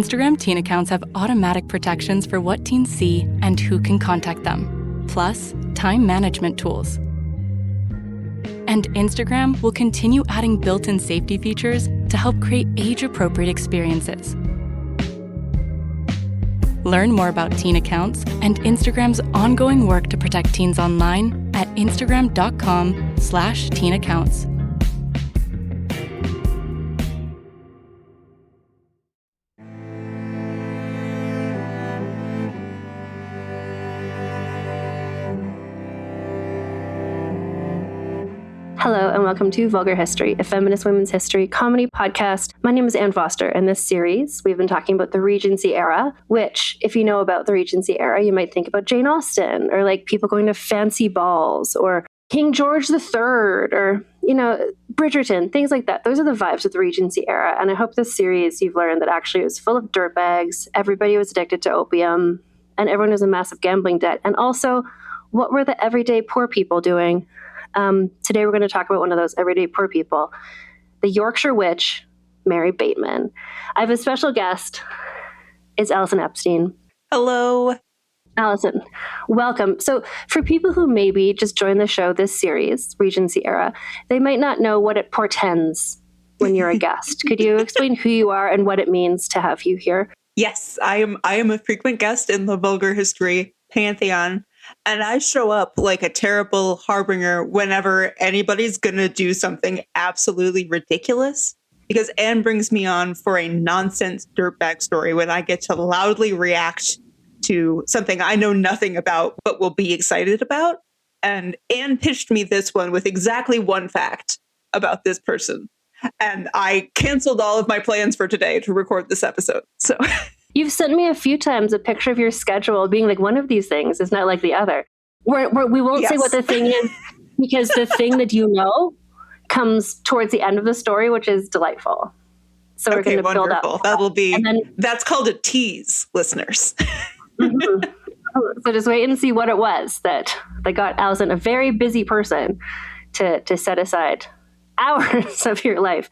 Instagram teen accounts have automatic protections for what teens see and who can contact them, plus time management tools. And Instagram will continue adding built-in safety features to help create age-appropriate experiences. Learn more about teen accounts and Instagram's ongoing work to protect teens online at instagram.com/teenaccounts. Hello and welcome to Vulgar History, a feminist women's history comedy podcast. My name is Anne Foster, and this series we've been talking about the Regency Era, which, if you know about the Regency Era, you might think about Jane Austen, or like people going to fancy balls, or King George III, or, you know, Bridgerton, things like that. Those are the vibes of the Regency Era, and I hope this series you've learned that actually it was full of dirtbags, everybody was addicted to opium, and everyone was in massive gambling debt. And also, what were the everyday poor people doing? Today we're going to talk about one of those everyday poor people, the Yorkshire Witch, Mary Bateman. I have a special guest. It's Allison Epstein. Hello. Allison, welcome. So for people who maybe just joined the show this series, Regency Era, they might not know what it portends when you're a guest. Could you explain who you are and what it means to have you here? Yes, I am a frequent guest in the Vulgar History Pantheon. And I show up like a terrible harbinger whenever anybody's going to do something absolutely ridiculous, because Anne brings me on for a nonsense dirtbag story when I get to loudly react to something I know nothing about but will be excited about. And Anne pitched me this one with exactly one fact about this person. And I canceled all of my plans for today to record this episode. So... You've sent me a few times a picture of your schedule being like, one of these things is not like the other. We won't say what the thing is, because the thing that you know comes towards the end of the story, which is delightful. So we're going to build up. That's called a tease, listeners. Mm-hmm. So just wait and see what it was that got Allison, a very busy person, to set aside hours of your life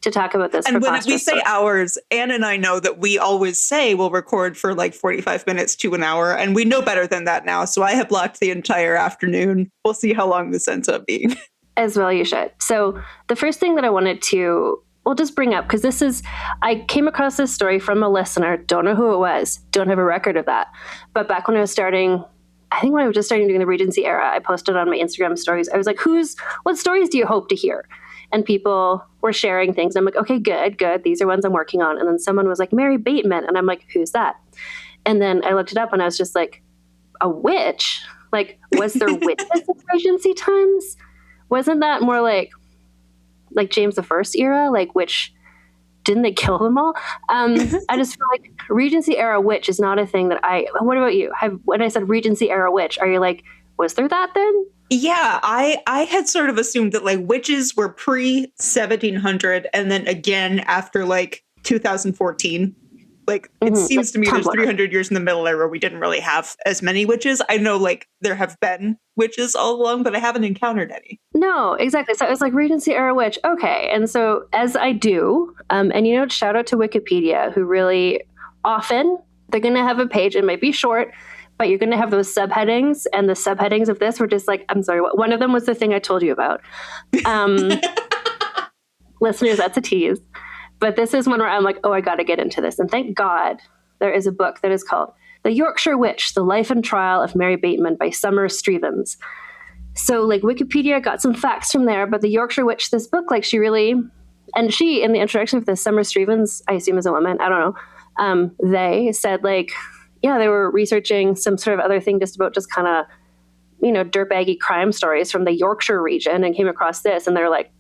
to talk about this. And when we say hours, Anne and I know that we always say we'll record for like 45 minutes to an hour, and we know better than that now. So I have blocked the entire afternoon. We'll see how long this ends up being. As well you should. So the first thing that I wanted to, just bring up, because I came across this story from a listener, don't know who it was, don't have a record of that. But back when I was just starting doing the Regency Era, I posted on my Instagram stories. I was like, what stories do you hope to hear? And people were sharing things. I'm like, okay, good. These are ones I'm working on. And then someone was like, Mary Bateman. And I'm like, who's that? And then I looked it up and I was just like, a witch? Like, was there witches in Regency times? Wasn't that more like James I era? Like, didn't they kill them all? I just feel like Regency Era witch is not a thing that what about you? When I said Regency Era witch, are you like, was there that then? Yeah, I had sort of assumed that like witches were pre-1700 and then again after like 2014. Like it seems to me there's 300 years in the middle there where we didn't really have as many witches. I know like there have been witches all along, but I haven't encountered any. No, exactly. So it was like Regency Era witch. Okay. And so as I do, and shout out to Wikipedia, who really often they're going to have a page. It might be short, but you're going to have those subheadings, and the subheadings of this were just like, I'm sorry, one of them was the thing I told you about. Listeners, that's a tease. But this is one where I'm like, I got to get into this. And thank God there is a book that is called The Yorkshire Witch, The Life and Trial of Mary Bateman by Summer Strevens. So like Wikipedia got some facts from there, but The Yorkshire Witch, this book, like she, in the introduction of this, Summer Strevens, I assume is a woman, I don't know, they said like, yeah, they were researching some sort of other thing just about just kind of, dirtbaggy crime stories from the Yorkshire region and came across this. And they're like,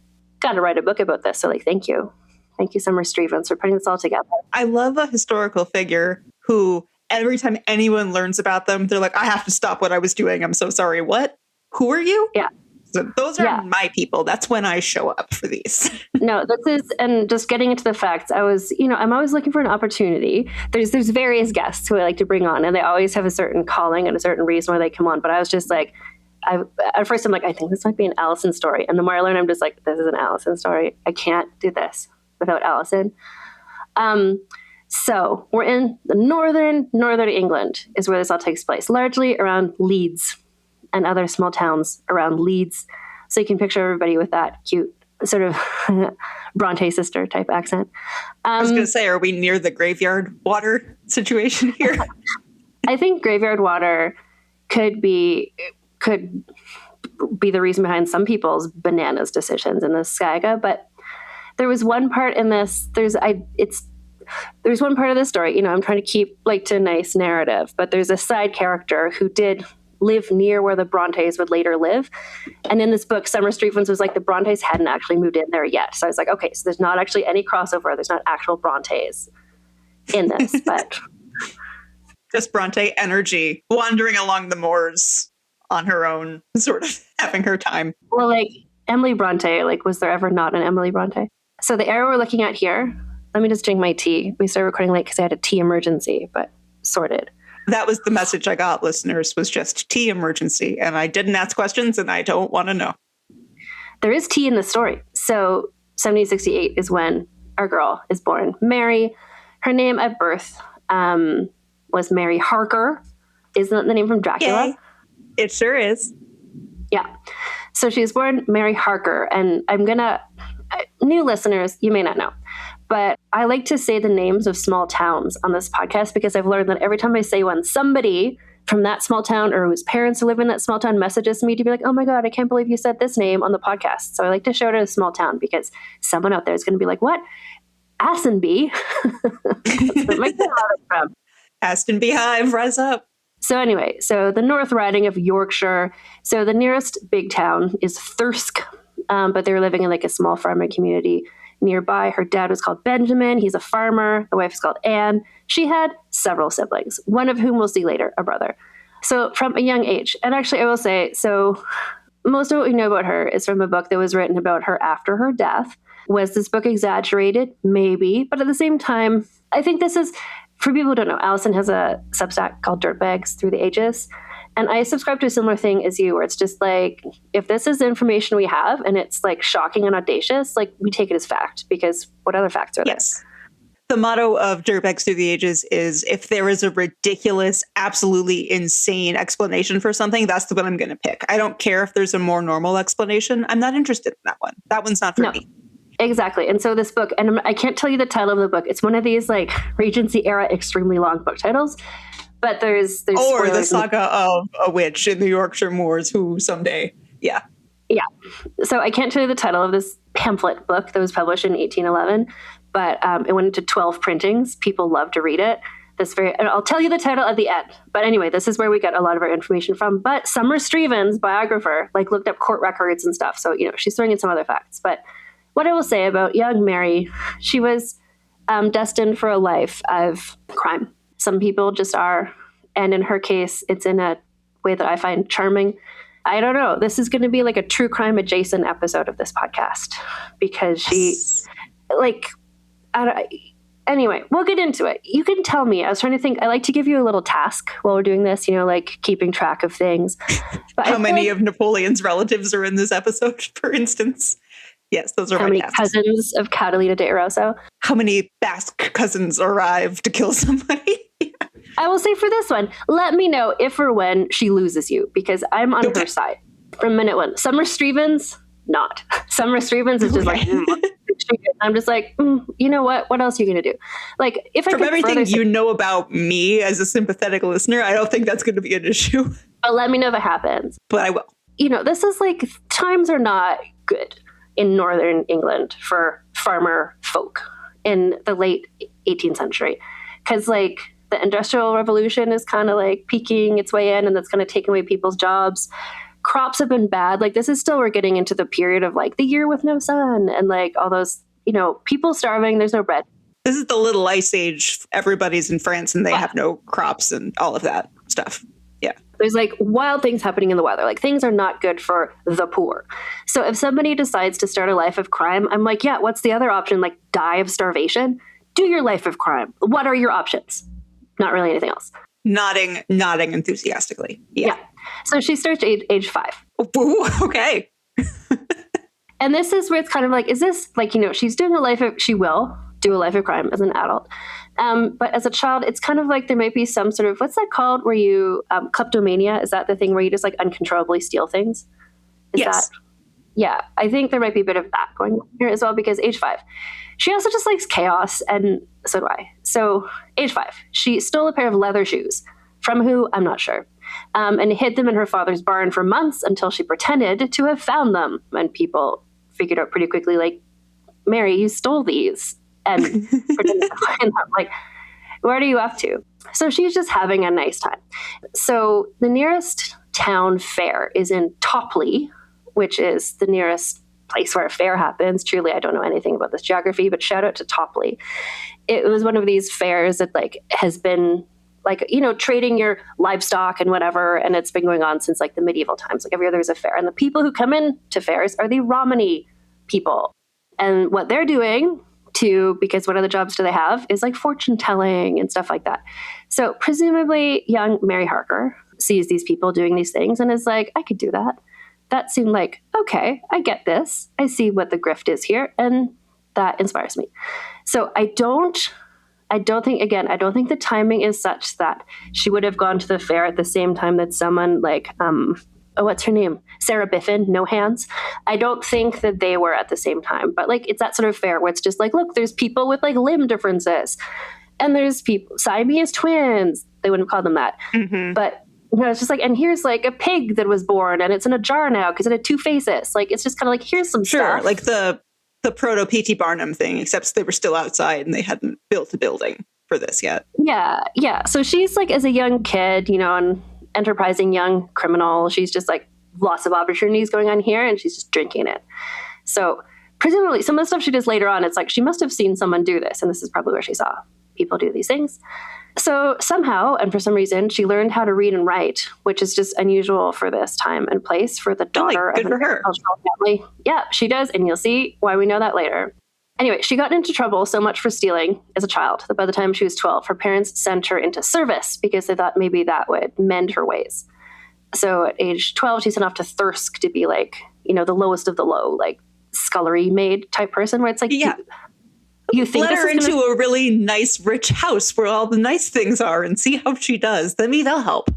got to write a book about this. So like, thank you. Thank you, Summer Strevens, for putting this all together. I love a historical figure who every time anyone learns about them, they're like, I have to stop what I was doing. I'm so sorry. What? Who are you? Yeah. So those are my people. That's when I show up for these. No, this is, and just getting into the facts, I was, I'm always looking for an opportunity. There's various guests who I like to bring on, and they always have a certain calling and a certain reason why they come on. But I was just like, at first I'm like, I think this might be an Allison story. And the more I learn, I'm just like, this is an Allison story. I can't do this without Allison. So we're in the northern England is where this all takes place, largely around Leeds and other small towns around Leeds. So you can picture everybody with that cute sort of Bronte sister type accent. I was going to say, are we near the graveyard water situation here? I think graveyard water could be the reason behind some people's bananas decisions in this saga. But there was one part in this. There's one part of the story. I'm trying to keep to a nice narrative, but there's a side character who did live near where the Brontes would later live. And in this book, Summer Stevens was like, the Brontes hadn't actually moved in there yet. So I was like, okay, so there's not actually any crossover. There's not actual Brontes in this, but just Bronte energy wandering along the moors on her own, sort of having her time. Well, Emily Bronte, was there ever not an Emily Bronte? So the era we're looking at here, let me just drink my tea. We started recording late because I had a tea emergency, but sorted. That was the message I got, listeners, was just tea emergency. And I didn't ask questions and I don't want to know. There is tea in the story. So 1768 is when our girl is born. Mary, her name at birth was Mary Harker. Isn't that the name from Dracula? Yay. It sure is. Yeah. So she was born Mary Harker. And new listeners, you may not know, but I like to say the names of small towns on this podcast because I've learned that every time I say one, somebody from that small town or whose parents live in that small town messages me to be like, oh my God, I can't believe you said this name on the podcast. So I like to show it at a small town because someone out there is going to be like, what? Assenby? That's where my grandmother's from. Aston Beehive, rise up. So anyway, so the North Riding of Yorkshire. So the nearest big town is Thirsk, but they were living in a small farming community nearby. Her dad was called Benjamin. He's a farmer. The wife is called Anne. She had several siblings, one of whom we'll see later, a brother. So from a young age, and actually I will say, so most of what we know about her is from a book that was written about her after her death. Was this book exaggerated? Maybe. But at the same time, I think this is, for people who don't know, Allison has a Substack called Dirtbags Through the Ages. And I subscribe to a similar thing as you, where it's just if this is the information we have and it's shocking and audacious, we take it as fact, because what other facts are there? Yes. The motto of Dirtbags Through the Ages is, if there is a ridiculous, absolutely insane explanation for something, that's the one I'm going to pick. I don't care if there's a more normal explanation. I'm not interested in that one. That one's not for me. Exactly. And so this book, and I can't tell you the title of the book. It's one of these Regency era extremely long book titles. But there's or the saga of a witch in the Yorkshire moors who someday, yeah. So I can't tell you the title of this pamphlet book that was published in 1811, but it went into 12 printings. People love to read it. And I'll tell you the title at the end. But anyway, this is where we get a lot of our information from. But Summer Stevens, biographer, looked up court records and stuff. So she's throwing in some other facts. But what I will say about young Mary, she was destined for a life of crime. Some people just are. And in her case, it's in a way that I find charming. I don't know. This is going to be a true crime adjacent episode of this podcast because she, anyway, we'll get into it. You can tell me. I was trying to think. I like to give you a little task while we're doing this, keeping track of things. But how many of Napoleon's relatives are in this episode, for instance? Yes, those are how many cousins of Catalina de Erauso? How many Basque cousins arrive to kill somebody? I will say for this one, let me know if or when she loses you, because I'm on her side from minute one. Summer Stevens, not. Summer Stevens is just I'm just you know what? What else are you going to do? If I from everything you know about me as a sympathetic listener, I don't think that's going to be an issue. But let me know if it happens. But I will. This is times are not good in northern England for farmer folk in the late 18th century. Because the Industrial Revolution is kind of peeking its way in, and that's kind of taking away people's jobs. Crops have been bad. This is still, we're getting into the period of the year with no sun and all those, people starving. There's no bread. This is the little ice age. Everybody's in France and they have no crops and all of that stuff. Yeah. There's wild things happening in the weather. Things are not good for the poor. So if somebody decides to start a life of crime, I'm yeah, what's the other option? Die of starvation? Do your life of crime. What are your options? Not really anything else. Nodding enthusiastically. Yeah. So she starts age 5. Ooh, okay. And this is where it's kind of is this, she's doing she will do a life of crime as an adult. But as a child, it's kind of like there might be some sort of, what's that called? Where you, kleptomania, is that the thing where you just like uncontrollably steal things? Is Yes. that, yeah, I think there might be a bit of that going on here as well, because age 5, she also just likes chaos, and so do I. So age 5, she stole a pair of leather shoes from who, I'm not sure, and hid them in her father's barn for months until she pretended to have found them. And people figured out pretty quickly, like, Mary, you stole these. And pretended to find them. Like, what are you up to? So she's just having a nice time. So the nearest town fair is in Topley, which is the nearest place where a fair happens. Truly, I don't know anything about this geography, but shout out to Topley. It was one of these fairs that like has been like, you know, trading your livestock and whatever. And it's been going on since like the medieval times. Like every year there's a fair. And the people who come in to fairs are the Romany people. And what they're doing because what other jobs do they have is like fortune telling and stuff like that. So presumably young Mary Harker sees these people doing these things and is like, I could do that. That seemed like, okay, I get this. I see what the grift is here. And that inspires me. So I don't think the timing is such that she would have gone to the fair at the same time that someone like, what's her name? Sarah Biffin, No Hands. I don't think that they were at the same time, but like, it's that sort of fair where it's just like, look, there's people with like limb differences and there's people, Siamese twins. They wouldn't call them that. Mm-hmm. But you know, it's just like, and here's like a pig that was born and it's in a jar now because it had 2 faces. Like, it's just kind of like, here's some stuff. Like the proto P.T. Barnum thing, except they were still outside and they hadn't built a building for this yet. Yeah. So she's like, as a young kid, you know, and enterprising young criminal, she's just like lots of opportunities going on here and she's just drinking it. So presumably some of the stuff she does later on, it's like she must have seen someone do this, and this is probably where she saw people do these things. So somehow, and for some reason, she learned how to read and write, which is just unusual for this time and place for the daughter of an agricultural family. Yeah, she does, and you'll see why we know that later. Anyway, she got into trouble so much for stealing as a child that by the time she was 12, her parents sent her into service because they thought maybe that would mend her ways. So at age 12, she's sent off to Thirsk to be like, you know, the lowest of the low, like scullery maid type person, where it's like, yeah, you think let her into a really nice, rich house where all the nice things are and see how she does. Then maybe they'll help.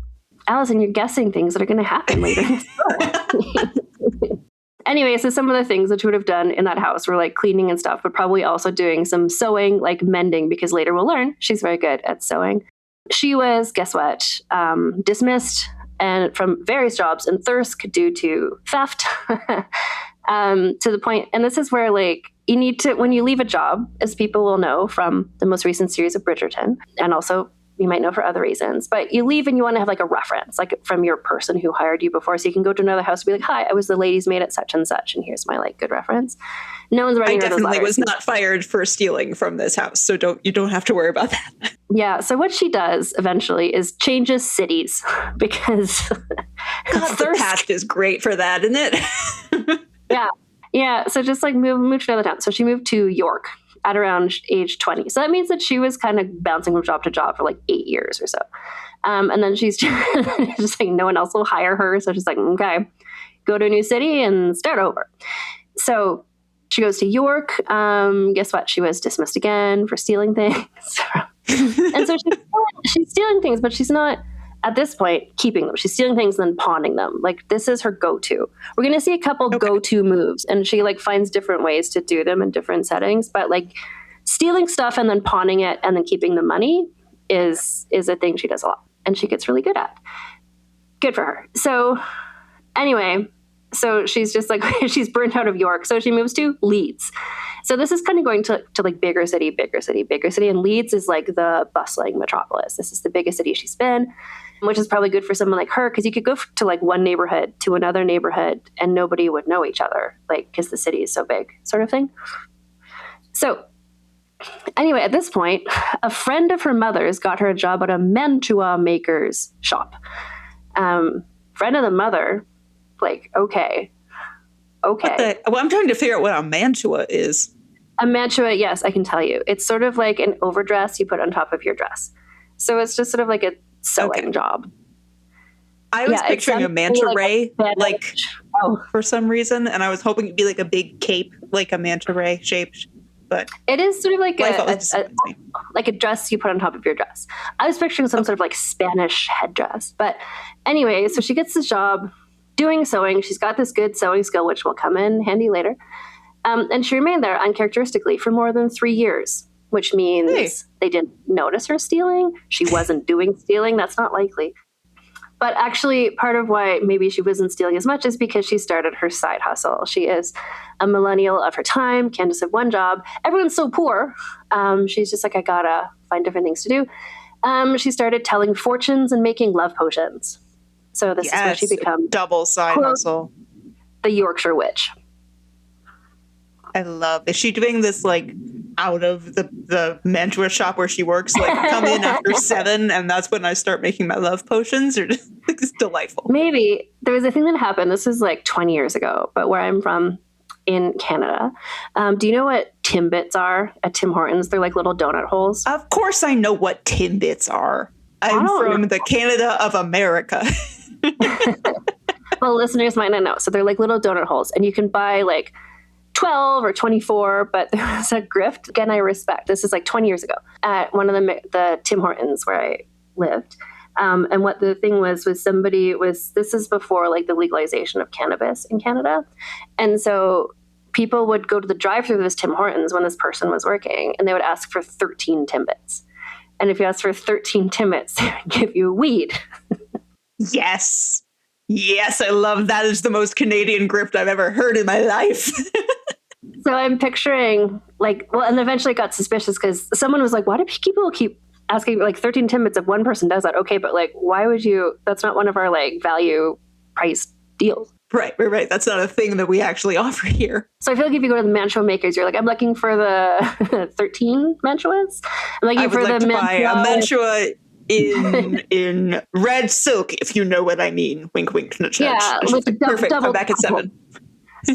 Allison, you're guessing things that are going to happen later in the story. Anyway, so some of the things that she would have done in that house were like cleaning and stuff, but probably also doing some sewing, like mending, because later we'll learn she's very good at sewing. She was, guess what, dismissed and from various jobs in Thirsk due to theft. To the point, and this is where like you need to, when you leave a job, as people will know from the most recent series of Bridgerton, and also you might know for other reasons, but you leave and you want to have like a reference, like from your person who hired you before. So you can go to another house and be like, hi, I was the lady's maid at such and such. And here's my like good reference. No one's writing her those letters. I definitely was not fired for stealing from this house. So you don't have to worry about that. Yeah. So what she does eventually is changes cities because God, the past is great for that, isn't it? Yeah. So just like moved to another town. So she moved to York at around age 20. So that means that she was kind of bouncing from job to job for like 8 years or so. And then she's just like, no one else will hire her. So she's like, okay, go to a new city and start over. So she goes to York. Guess what? She was dismissed again for stealing things. And so she's stealing things, but she's not, at this point, keeping them. She's stealing things and then pawning them. Like, this is her go-to. We're going to see a couple go-to moves, and she like finds different ways to do them in different settings. But like stealing stuff and then pawning it and then keeping the money is a thing she does a lot, and she gets really good at. Good for her. So anyway, so she's just like, she's burnt out of York. So she moves to Leeds. So this is kind of going to like bigger city. And Leeds is like the bustling metropolis. This is the biggest city she's been, which is probably good for someone like her, because you could go to like one neighborhood to another neighborhood and nobody would know each other, like, because the city is so big, sort of thing. So anyway, at this point, a friend of her mother's got her a job at a mantua maker's shop. Friend of the mother, like, okay. Well, I'm trying to figure out what a mantua is. A mantua, yes, I can tell you. It's sort of like an overdress you put on top of your dress. So it's just sort of like a sewing job. I was picturing a manta ray, for some reason, and I was hoping it'd be like a big cape, like a manta ray shaped. but it is sort of like life always disappoints me. like a dress you put on top of your dress. I was picturing some sort of like Spanish headdress. But anyway, so she gets this job doing sewing. She's got this good sewing skill, which will come in handy later. And she remained there uncharacteristically for more than 3 years, which means they didn't notice her stealing. She wasn't doing stealing. That's not likely. But actually, part of why maybe she wasn't stealing as much is because she started her side hustle. She is a millennial of her time, can't just have one job. Everyone's so poor. She's just like, I gotta find different things to do. She started telling fortunes and making love potions. So this is where she becomes double side hustle. The Yorkshire Witch. I love. Is she doing this like out of the mantua shop where she works? Like come in after 7, and that's when I start making my love potions. Or just, it's delightful. Maybe there was a thing that happened. This was like 20 years ago, but where I'm from in Canada. Do you know what Timbits are at Tim Hortons? They're like little donut holes. Of course, I know what Timbits are. I'm from the Canada of America. Well, listeners might not know. So they're like little donut holes, and you can buy like 12 or 24, but there was a grift. Again, I respect. This is like 20 years ago at one of the Tim Hortons where I lived. And what the thing was this is before like the legalization of cannabis in Canada. And so people would go to the drive-thru of this Tim Hortons when this person was working, and they would ask for 13 Timbits. And if you asked for 13 Timbits, they would give you weed. Yes. Yes, I love that. Is the most Canadian grift I've ever heard in my life. So I'm picturing and eventually it got suspicious because someone was like, why do people keep asking like 13 Timbits if one person does that? Okay, but like, why would you? That's not one of our like value price deals. Right. That's not a thing that we actually offer here. So I feel like if you go to the mantua makers, you're like, I'm looking for the 13 mantuas. I'm looking for the buy a mantua in red silk, if you know what I mean. Wink, wink, nudge, nudge. Yeah, with perfect. Come back at 7.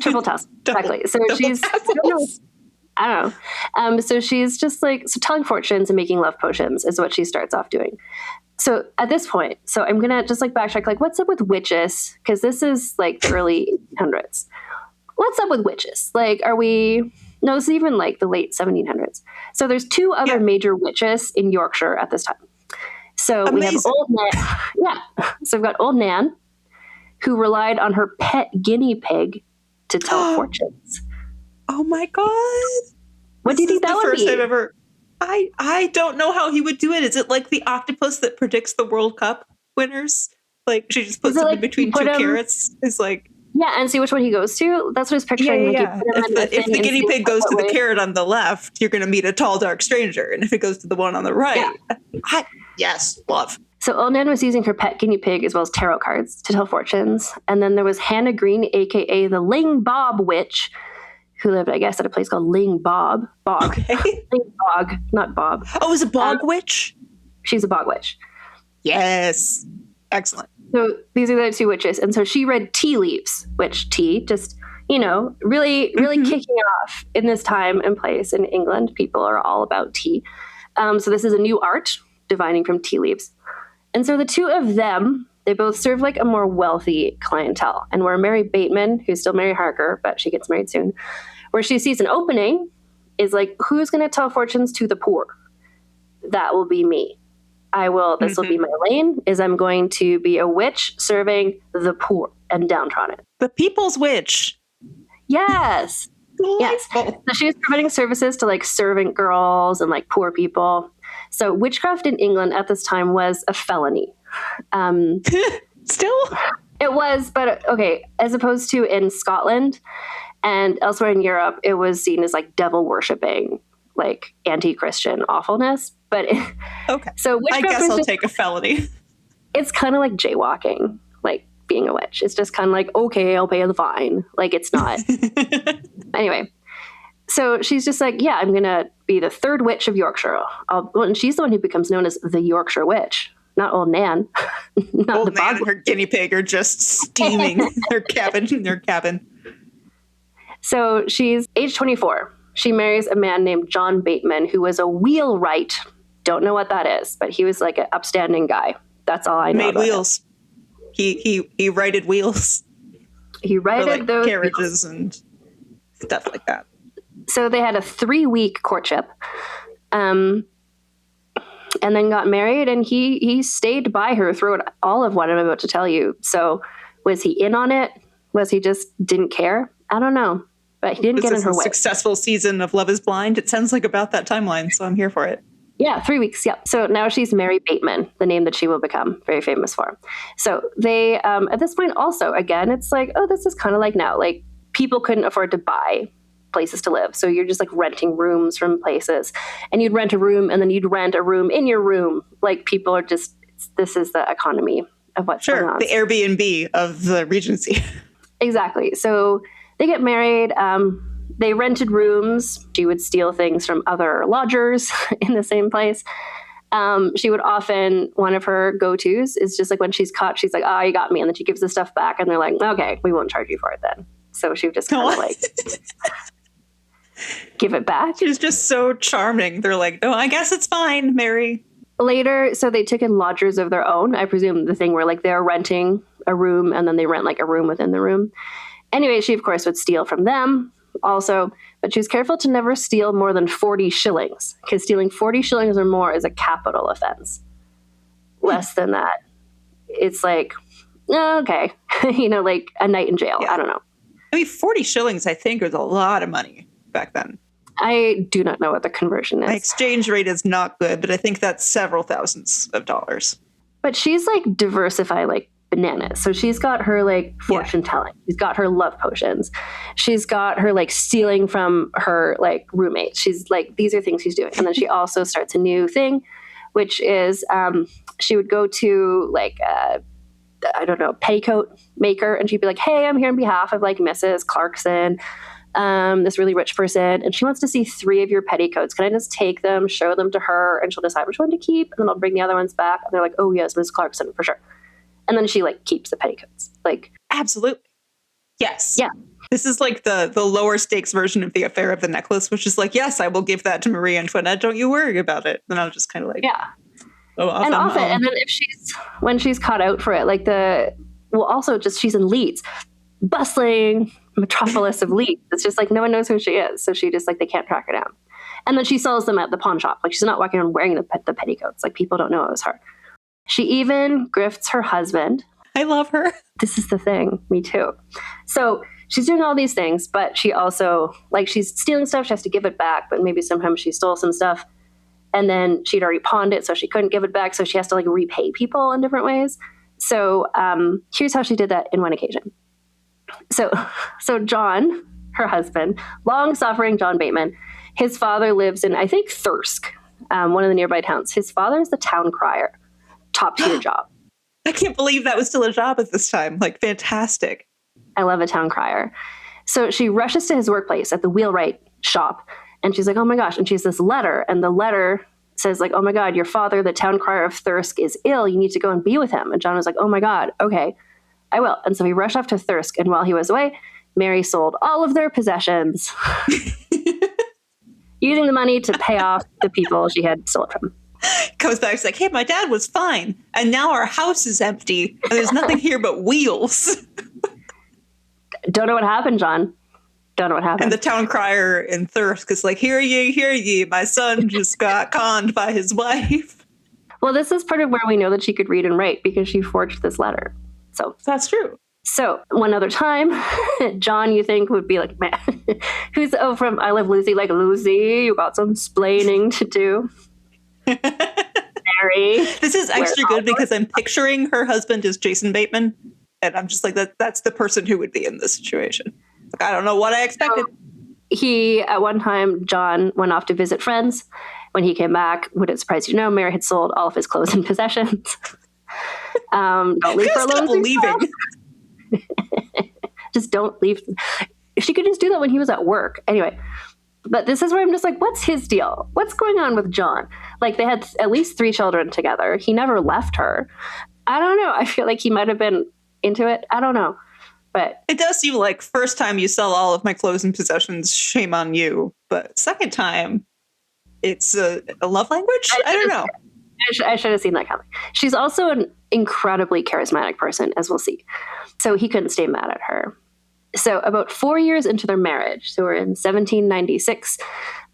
Triple tassel, exactly. So she's, I don't know. So she's just like, telling fortunes and making love potions is what she starts off doing. So at this point, I'm going to just like backtrack, like what's up with witches? Because this is like the early 1800s. What's up with witches? Like, no, this is even like the late 1700s. So there's 2 other major witches in Yorkshire at this time. So we have old Nan. So we've got old Nan, who relied on her pet guinea pig to tell fortunes. Oh my God. What do you think that would be? First I've ever... I don't know how he would do it. Is it like the octopus that predicts the World Cup winners? Like she just puts them in between 2 carrots? It's like... Yeah, and see which one he goes to. That's what I was picturing. Yeah. If the guinea pig goes to the carrot on the left, you're going to meet a tall, dark stranger. And if it goes to the one on the right, yes, love. So old Nan was using her pet guinea pig as well as tarot cards to tell fortunes. And then there was Hannah Green, a.k.a. the Ling Bob Witch, who lived, I guess, at a place called Ling Bog. Okay. Ling Bog, not Bob. Oh, is a bog witch? She's a bog witch. Yes. Excellent. So these are the 2 witches. And so she read tea leaves, which tea, just, really kicking off in this time and place in England. People are all about tea. So this is a new art, divining from tea leaves. And so the 2 of them, they both serve like a more wealthy clientele. And where Mary Bateman, who's still Mary Harker, but she gets married soon, where she sees an opening is like, who's going to tell fortunes to the poor? That will be me. This will be my lane, is I'm going to be a witch serving the poor and downtrodden. The people's witch. Yes. Yes. So she's providing services to like servant girls and like poor people. So witchcraft in England at this time was a felony. Still? It was, but okay, as opposed to in Scotland and elsewhere in Europe, it was seen as like devil worshipping, like anti-Christian awfulness. But okay, so I guess I'll take a felony. It's kind of like jaywalking, like being a witch. It's just kind of like, okay, I'll pay the fine. Like it's not. Anyway, so she's just like, yeah, I'm going to be the 3rd witch of Yorkshire. And she's the one who becomes known as the Yorkshire Witch, not old Nan. Not old Nan and her guinea pig are just steaming their cabin. So she's age 24. She marries a man named John Bateman, who was a wheelwright. Don't know what that is, but he was like an upstanding guy. That's all I know. Made wheels. He righted wheels. He righted like those carriages and stuff like that. So they had a 3-week courtship, and then got married, and he stayed by her throughout all of what I'm about to tell you. So was he in on it? Was he just didn't care? I don't know. But he didn't get in her way. Successful season of Love is Blind. It sounds like about that timeline, so I'm here for it. Yeah, 3 weeks. Yeah. So now she's Mary Bateman, the name that she will become very famous for. So they, at this point also, again, it's like, oh, this is kind of like now, like people couldn't afford to buy places to live. So you're just like renting rooms from places, and you'd rent a room and then you'd rent a room in your room. Like people are just, this is the economy of what's going on. The Airbnb of the Regency. Exactly. So they get married. They rented rooms. She would steal things from other lodgers in the same place. She would often, one of her go-tos is just like when she's caught, she's like, oh, you got me. And then she gives the stuff back and they're like, okay, we won't charge you for it then. So she would just kind of like give it back. She's just so charming. They're like, oh, I guess it's fine, Mary. Later, so they took in lodgers of their own. I presume the thing where like they're renting a room and then they rent like a room within the room. Anyway, she of course would steal from them also, but she was careful to never steal more than 40 shillings because stealing 40 shillings or more is a capital offense. Less than that, it's like, okay, like a night in jail. Yeah. I don't know. I mean, 40 shillings, I think, was a lot of money back then. I do not know what the conversion is. My exchange rate is not good, but I think that's several thousands of dollars. But she's like diversified like bananas. So she's got her like fortune telling. She's got her love potions. She's got her like stealing from her like roommates. She's like, these are things she's doing. And then she also starts a new thing, which is she would go to like petticoat maker, and she'd be like, hey, I'm here on behalf of like Mrs. Clarkson, this really rich person, and she wants to see 3 of your petticoats. Can I just take them, show them to her, and she'll decide which one to keep, and then I'll bring the other ones back. And they're like, oh yes, Mrs. Clarkson, for sure. And then she like keeps the petticoats. Like, absolutely. Yes. Yeah. This is like the lower stakes version of the affair of the necklace, which is like, yes, I will give that to Marie Antoinette. Don't you worry about it. And I was just kind of like, yeah. Oh, often, and often, and then when she's caught out for it, like also just she's in Leeds, bustling metropolis of Leeds. It's just like no one knows who she is, so she just like they can't track her down. And then she sells them at the pawn shop. Like she's not walking around wearing the petticoats. Like people don't know it was her. She even grifts her husband. I love her. This is the thing. Me too. So she's doing all these things, but she also like she's stealing stuff. She has to give it back, but maybe sometimes she stole some stuff. And then she'd already pawned it, so she couldn't give it back. So she has to like repay people in different ways. So here's how she did that in one occasion. So John, her husband, long-suffering John Bateman, his father lives in, I think, Thirsk, one of the nearby towns. His father is the town crier, top-tier job. I can't believe that was still a job at this time. Like, fantastic. I love a town crier. So she rushes to his workplace at the wheelwright shop. And she's like, oh my gosh. And she has this letter. And the letter says like, oh my God, your father, the town crier of Thirsk, is ill. You need to go and be with him. And John was like, oh my God, okay, I will. And so he rushed off to Thirsk. And while he was away, Mary sold all of their possessions, using the money to pay off the people she had stolen from. Comes back, it's like, hey, my dad was fine. And now our house is empty. And there's nothing here but wheels. Don't know what happened, John. Don't know what happened. And the town crier in Thirsk is like, hear ye, my son just got conned by his wife. Well, this is part of where we know that she could read and write because she forged this letter. So that's true. So one other time, John, you think, would be like, man, from I Love Lucy, like, Lucy, you got some splaining to do. Mary. This is extra good because I'm picturing her husband as Jason Bateman. And I'm just like, that's the person who would be in this situation. Like, I don't know what I expected. So at one time, John went off to visit friends. When he came back, would it surprise you to know, Mary had sold all of his clothes and possessions. Don't leave her alone. Leaving. Just don't leave. She could just do that when he was at work. Anyway, but this is where I'm just like, what's his deal? What's going on with John? Like, they had at least 3 children together. He never left her. I don't know. I feel like he might have been into it. I don't know. But it does seem like first time you sell all of my clothes and possessions, shame on you. But second time, it's a love language? I don't know. I should have seen that coming. She's also an incredibly charismatic person, as we'll see. So he couldn't stay mad at her. So about 4 years into their marriage, so we're in 1796,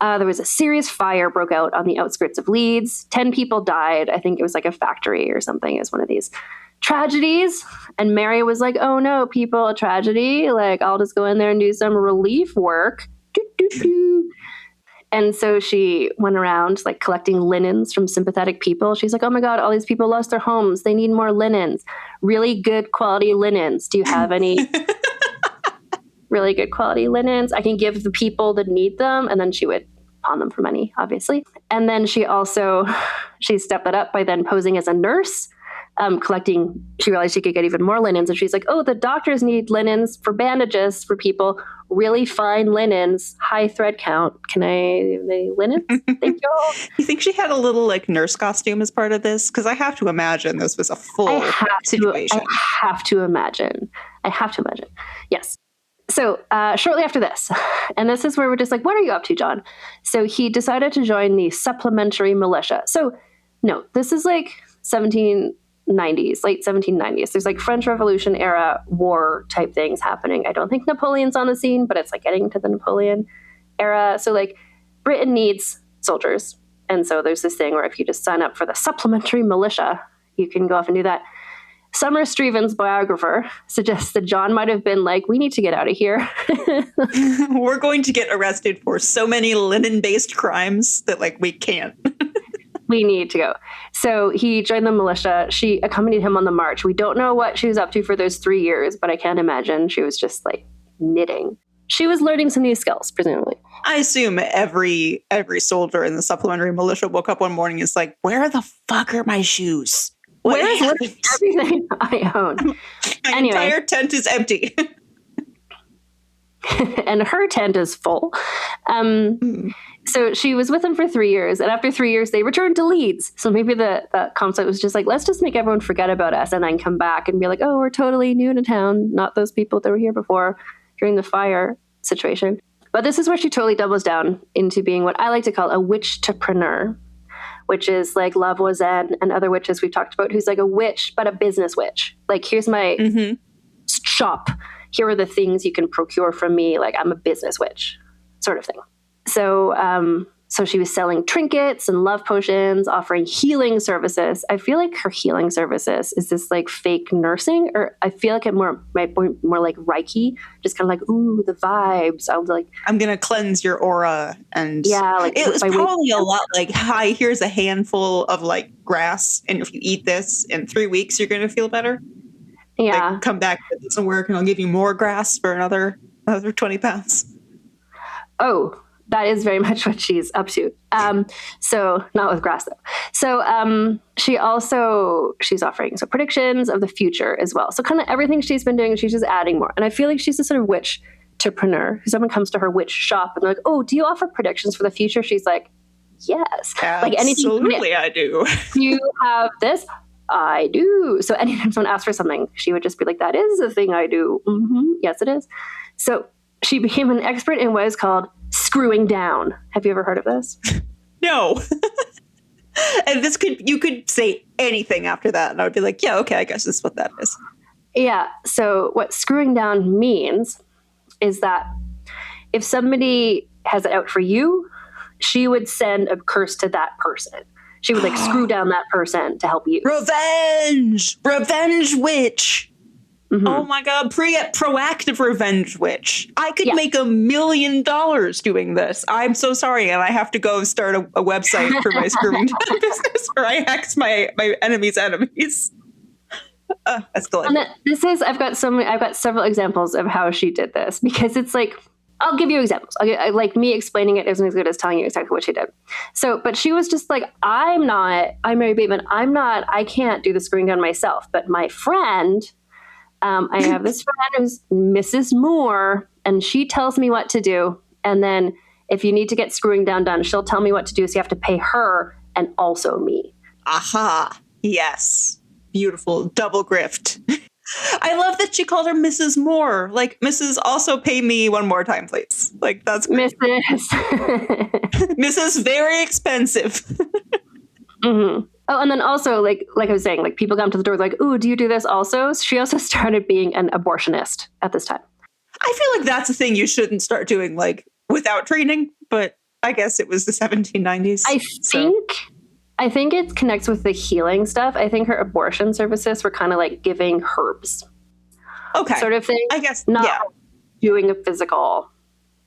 there was a serious fire broke out on the outskirts of Leeds. 10 people died. I think it was like a factory or something. It was one of these tragedies. And Mary was like, oh no, people, a tragedy. Like, I'll just go in there and do some relief work. Doo, doo, doo. And so she went around like collecting linens from sympathetic people. She's like, oh my God, all these people lost their homes. They need more linens, really good quality linens. Do you have any really good quality linens? I can give the people that need them. And then she would pawn them for money, obviously. And then she stepped it up by then posing as a nurse, collecting. She realized she could get even more linens. And she's like, oh, the doctors need linens for bandages for people, really fine linens, high thread count. Can I, the linens? Thank you. You think she had a little like nurse costume as part of this? Because I have to imagine this was a full situation. I have to imagine. Yes. So shortly after this, and this is where we're just like, what are you up to, John? So he decided to join the supplementary militia. So no, this is like 1790s, late 1790s. There's like French Revolution era war type things happening. I don't think Napoleon's on the scene, but it's like getting to the Napoleon era. So like Britain needs soldiers. And so there's this thing where if you just sign up for the supplementary militia, you can go off and do that. Summer Streven's biographer suggests that John might have been like, we need to get out of here. We're going to get arrested for so many linen-based crimes that like we can't. We need to go. So he joined the militia. She accompanied him on the march. We don't know what she was up to for those 3 years, but I can't imagine she was just like knitting. She was learning some new skills, presumably. I assume every soldier in the supplementary militia woke up one morning and is like, where the fuck are my shoes? Where's everything I own? My entire tent is empty. And her tent is full. So she was with him for 3 years. And after 3 years, they returned to Leeds. So maybe the concept was just like, let's just make everyone forget about us and then come back and be like, oh, we're totally new to town. Not those people that were here before during the fire situation. But this is where she totally doubles down into being what I like to call a witch-topreneur, which is like Lavoisier and other witches we've talked about, who's like a witch, but a business witch. Like, here's my shop. Here are the things you can procure from me. Like, I'm a business witch sort of thing. So she was selling trinkets and love potions, offering healing services. I feel like her healing services is this like fake nursing, or I feel like it might be more like Reiki, just kind of like, ooh, the vibes. I was like, I'm going to cleanse your aura. And yeah, like it was probably a lot like, hi, here's a handful of like grass. And if you eat this in 3 weeks, you're going to feel better. Yeah. Like, come back if it doesn't work and I'll give you more grass for another 20 pounds. Oh, that is very much what she's up to. So not with grass though. So she's offering predictions of the future as well. So kind of everything she's been doing, she's just adding more. And I feel like she's a sort of witch-topreneur. Someone comes to her witch shop and they're like, oh, do you offer predictions for the future? She's like, yes. Absolutely, like anything. I do. Do you have this? I do. So anytime someone asks for something, she would just be like, that is the thing I do. Mm-hmm. Yes, it is. So she became an expert in what is called screwing down. Have you ever heard of this? No. And you could say anything after that, and I would be like, yeah, okay, I guess this is what that is. Yeah. So what screwing down means is that if somebody has it out for you, she would send a curse to that person. She would screw down that person to help you. Revenge witch. Mm-hmm. Oh my God, proactive revenge witch. I could make $1 million doing this. I'm so sorry. And I have to go start a website for my screwing down business where I hex my enemy's enemies. That's delightful. And I've got several examples of how she did this, because it's like, I'll give you examples. Like me explaining it isn't as good as telling you exactly what she did. So, but she was just like, I'm Mary Bateman. I can't do the screwing down myself. But my friend, I have this friend who's Mrs. Moore, and she tells me what to do. And then if you need to get screwing down done, she'll tell me what to do. So you have to pay her and also me. Aha. Yes. Beautiful. Double grift. I love that she called her Mrs. Moore. Like, Mrs. also pay me one more time, please. Like, that's great. Mrs. very expensive. Mm-hmm. Oh, and then also, like I was saying, like people come to the door like, ooh, do you do this also? She also started being an abortionist at this time. I feel like that's a thing you shouldn't start doing, like, without training, but I guess it was the 1790s. I think it connects with the healing stuff. I think her abortion services were kind of like giving herbs. Okay. Sort of thing. I guess, not doing a physical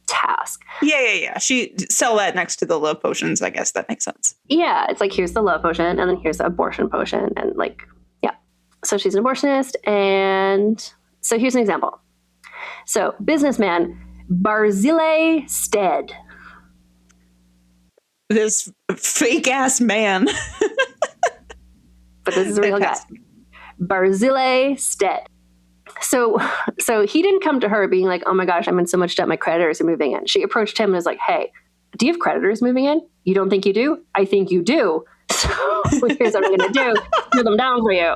task. Yeah. She sell that next to the love potions. I guess that makes sense. Yeah. It's like, here's the love potion and then here's the abortion potion. And like, yeah. So she's an abortionist. And so here's an example. So businessman Barzillai Stead. This fake ass man. But this is a real guy. Barzillai Stead. So he didn't come to her being like, oh my gosh, I'm in so much debt, my creditors are moving in. She approached him and was like, hey, do you have creditors moving in? You don't think you do? I think you do. So here's what I'm going to do. Put them down for you.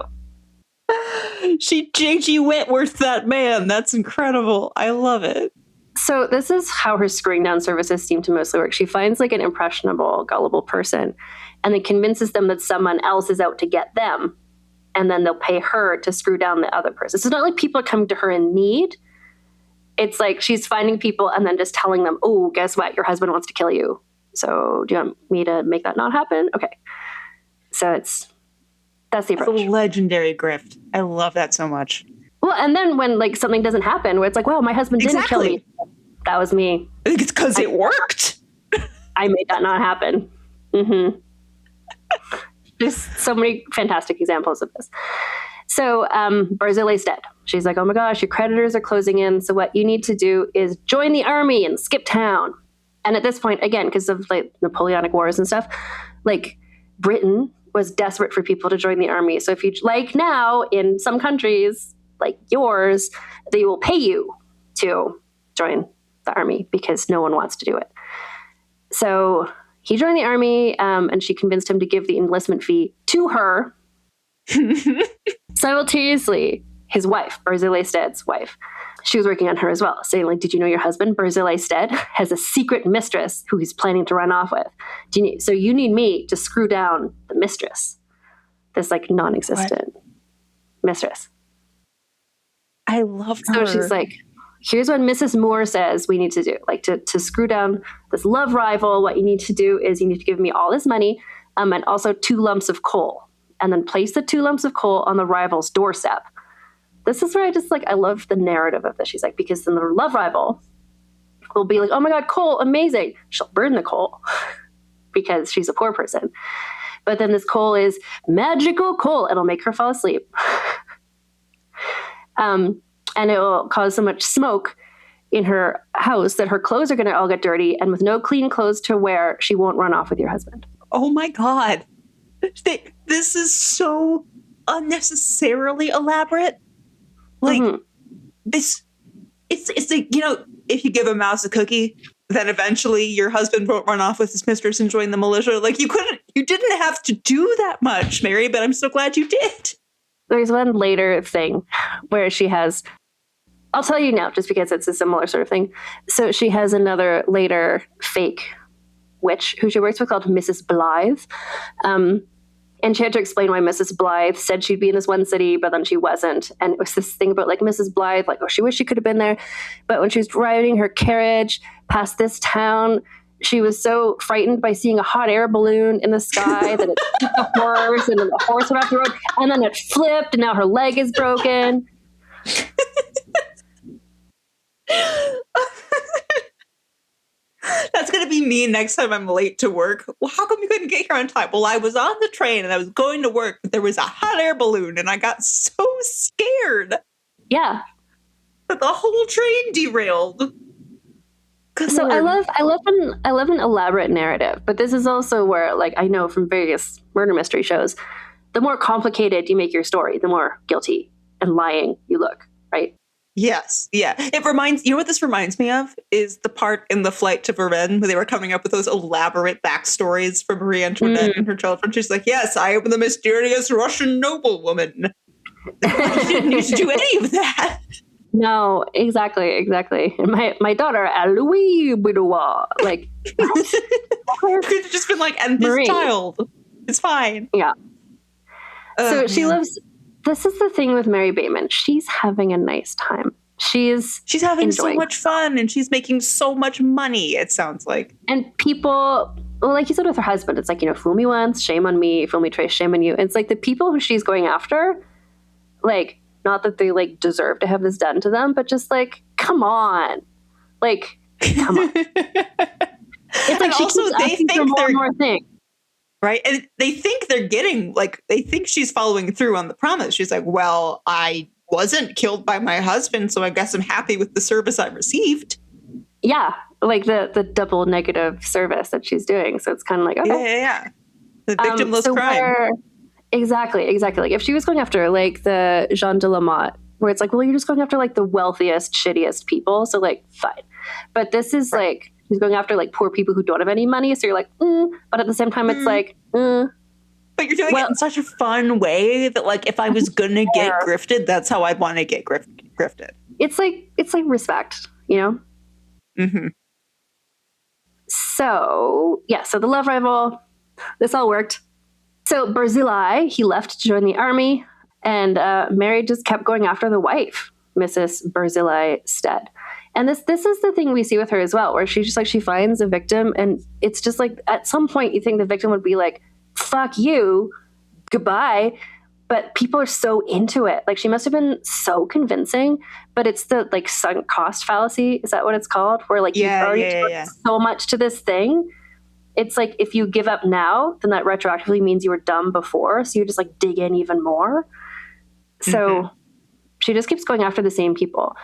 She J.G. Whitworth that man. That's incredible. I love it. So this is how her screwing down services seem to mostly work. She finds like an impressionable, gullible person and then convinces them that someone else is out to get them. And then they'll pay her to screw down the other person. So it's not like people are coming to her in need. It's like she's finding people and then just telling them, oh, guess what? Your husband wants to kill you. So do you want me to make that not happen? Okay. So that's the approach. That's a legendary grift. I love that so much. Well, and then when like something doesn't happen, where it's like, well, my husband didn't kill me. That was me. I think it's because it worked. I made that not happen. Mm-hmm. Just so many fantastic examples of this. So Barzillai Stead, she's like, oh my gosh, your creditors are closing in. So what you need to do is join the army and skip town. And at this point, again, because of like Napoleonic Wars and stuff, like Britain was desperate for people to join the army. So if you, like now in some countries like yours, they will pay you to join the army because no one wants to do it. So he joined the army and she convinced him to give the enlistment fee to her. Simultaneously, his wife, Barzillai Stead's wife, she was working on her as well, saying like, did you know your husband, Barzillai Stead, has a secret mistress who he's planning to run off with? So you need me to screw down the mistress, this like non-existent mistress. I love her. So she's like, here's what Mrs. Moore says we need to do. Like to screw down this love rival, what you need to do is you need to give me all this money and also 2 lumps of coal. And then place the 2 lumps of coal on the rival's doorstep. This is where I just like, I love the narrative of this. She's like, because then the love rival will be like, oh my God, coal, amazing. She'll burn the coal because she's a poor person. But then this coal is magical coal. It'll make her fall asleep. And it will cause so much smoke in her house that her clothes are going to all get dirty. And with no clean clothes to wear, she won't run off with your husband. Oh my God. This is so unnecessarily elaborate. Like this, it's like, you know, if you give a mouse a cookie, then eventually your husband won't run off with his mistress and join the militia. Like you didn't have to do that much, Mary, but I'm so glad you did. There's one later thing where she has, I'll tell you now, just because it's a similar sort of thing. So she has another later fake witch who she works with called Mrs. Blythe. And she had to explain why Mrs. Blythe said she'd be in this one city, but then she wasn't. And it was this thing about like Mrs. Blythe, like, oh, she wished she could have been there. But when she was riding her carriage past this town, she was so frightened by seeing a hot air balloon in the sky that it hit the horse and then the horse went off the road and then it flipped and now her leg is broken. That's going to be me next time I'm late to work. Well, how come you couldn't get here on time? Well, I was on the train and I was going to work, but there was a hot air balloon and I got so scared. Yeah. That the whole train derailed. So I love an elaborate narrative, but this is also where, like, I know from various murder mystery shows, the more complicated you make your story, the more guilty and lying you look, right? Yes. Yeah. It reminds, you know what this reminds me of? Is the part in The Flight to Varennes where they were coming up with those elaborate backstories for Marie Antoinette and her children. She's like, yes, I am the mysterious Russian noblewoman. She didn't need to do any of that. No, exactly. And my daughter, Louis Boudoir, like, could have just been like, and this Marie. child, it's fine. Yeah. So she loves. This is the thing with Mary Bateman. She's having a nice time. She's having so enjoying much fun and she's making so much money, it sounds like. And people, well, like you said with her husband, it's like, fool me once, shame on me, fool me twice, shame on you. It's like the people who she's going after, like, not that they like deserve to have this done to them, but just like, come on. Like, come on. It's like she also, keeps they asking think for more they're and more things. right. And they think they're getting, like, they think she's following through on the promise. She's like, well, I wasn't killed by my husband, so I guess I'm happy with the service I received. Yeah, like the double negative service that she's doing. So it's kind of like, okay. Yeah. The victimless crime. Exactly. Like if she was going after like the Jean de la Motte, where it's like, well, you're just going after like the wealthiest, shittiest people. So like, fine. But this is like, she's going after like poor people who don't have any money. So you're like, but at the same time, it's like, But you're doing it in such a fun way that, like, if I was gonna get grifted, that's how I'd want to get grifted. It's like respect, Mm-hmm. So so the love rival, this all worked. So Barzillai, he left to join the army, and Mary just kept going after the wife, Mrs. Barzillai Stead. And this is the thing we see with her as well, where she just like, she finds a victim, and it's just like, at some point you think the victim would be like, fuck you, goodbye. But people are so into it. Like, she must have been so convincing, but it's the like sunk cost fallacy. Is that what it's called? Where like you've already put so much to this thing. It's like, if you give up now, then that retroactively means you were dumb before. So you just like dig in even more. So she just keeps going after the same people.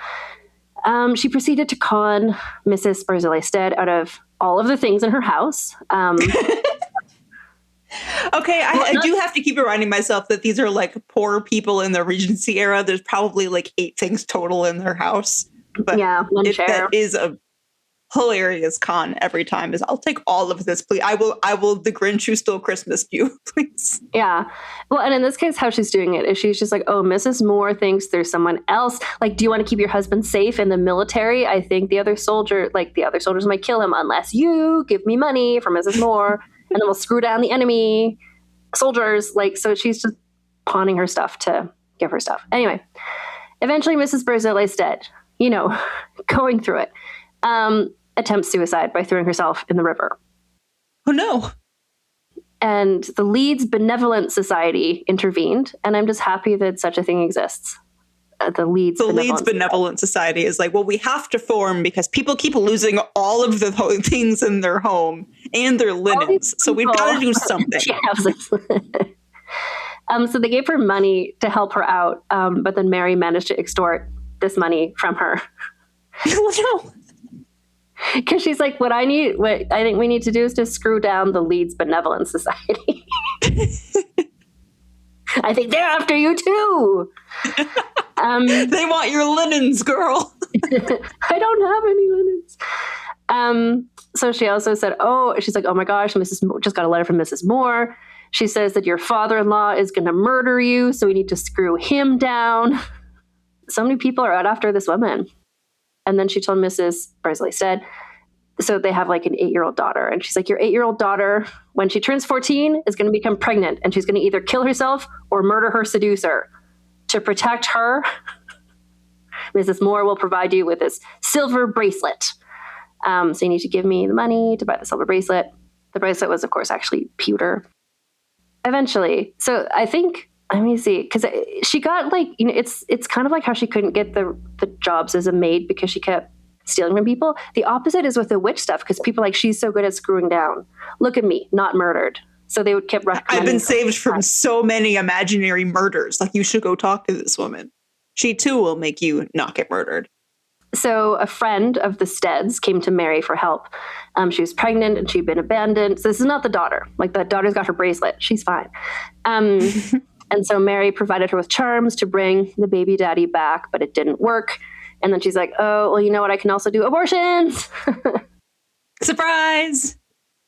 She proceeded to con Mrs. Barzillai Stead out of all of the things in her house. Okay, I do have to keep reminding myself that these are like poor people in the Regency era. There's probably like 8 things total in their house. But one chair. That is a hilarious con every time. Is I'll take all of this, please. I will the Grinch Who Stole Christmas you, please. Yeah. Well, and in this case, how she's doing it is she's just like, oh, Mrs. Moore thinks there's someone else. Like, do you want to keep your husband safe in the military? I think the other soldiers might kill him unless you give me money for Mrs. Moore. And then we'll screw down the enemy soldiers. Like, so she's just pawning her stuff to give her stuff. Anyway, eventually Mrs. Barzillai Stead, going through it, attempts suicide by throwing herself in the river. Oh, no. And the Leeds Benevolent Society intervened. And I'm just happy that such a thing exists. The Leeds Benevolent Society is like, well, we have to form because people keep losing all of the things in their home and their linens. So we've got to do something. So they gave her money to help her out. But then Mary managed to extort this money from her. No. Because she's like, what I think we need to do is to screw down the Leeds Benevolent Society. I think they're after you too. They want your linens, girl. I don't have any linens. So she also said, she's like, oh my gosh, Mrs. Moore, just got a letter from Mrs. Moore. She says that your father-in-law is going to murder you, so we need to screw him down. So many people are out after this woman. And then she told Mrs. Barzillai Stead, so they have like an 8-year-old daughter. And she's like, your 8-year-old daughter, when she turns 14, is going to become pregnant. And she's going to either kill herself or murder her seducer. To protect her, Mrs. Moore will provide you with this silver bracelet. So you need to give me the money to buy the silver bracelet. The bracelet was, of course, actually pewter. Eventually. So I think, let me see, because she got like, it's kind of like how she couldn't get the jobs as a maid because she kept stealing from people. The opposite is with the witch stuff, because people are like, she's so good at screwing down. Look at me, not murdered. So they would keep recommending. I've been saved from so many imaginary murders. Like, you should go talk to this woman. She too will make you not get murdered. So a friend of the Steads came to Mary for help. She was pregnant and she'd been abandoned. So this is not the daughter. Like, the daughter's got her bracelet. She's fine. And so Mary provided her with charms to bring the baby daddy back, but it didn't work. And then she's like, oh, well, you know what? I can also do abortions. Surprise.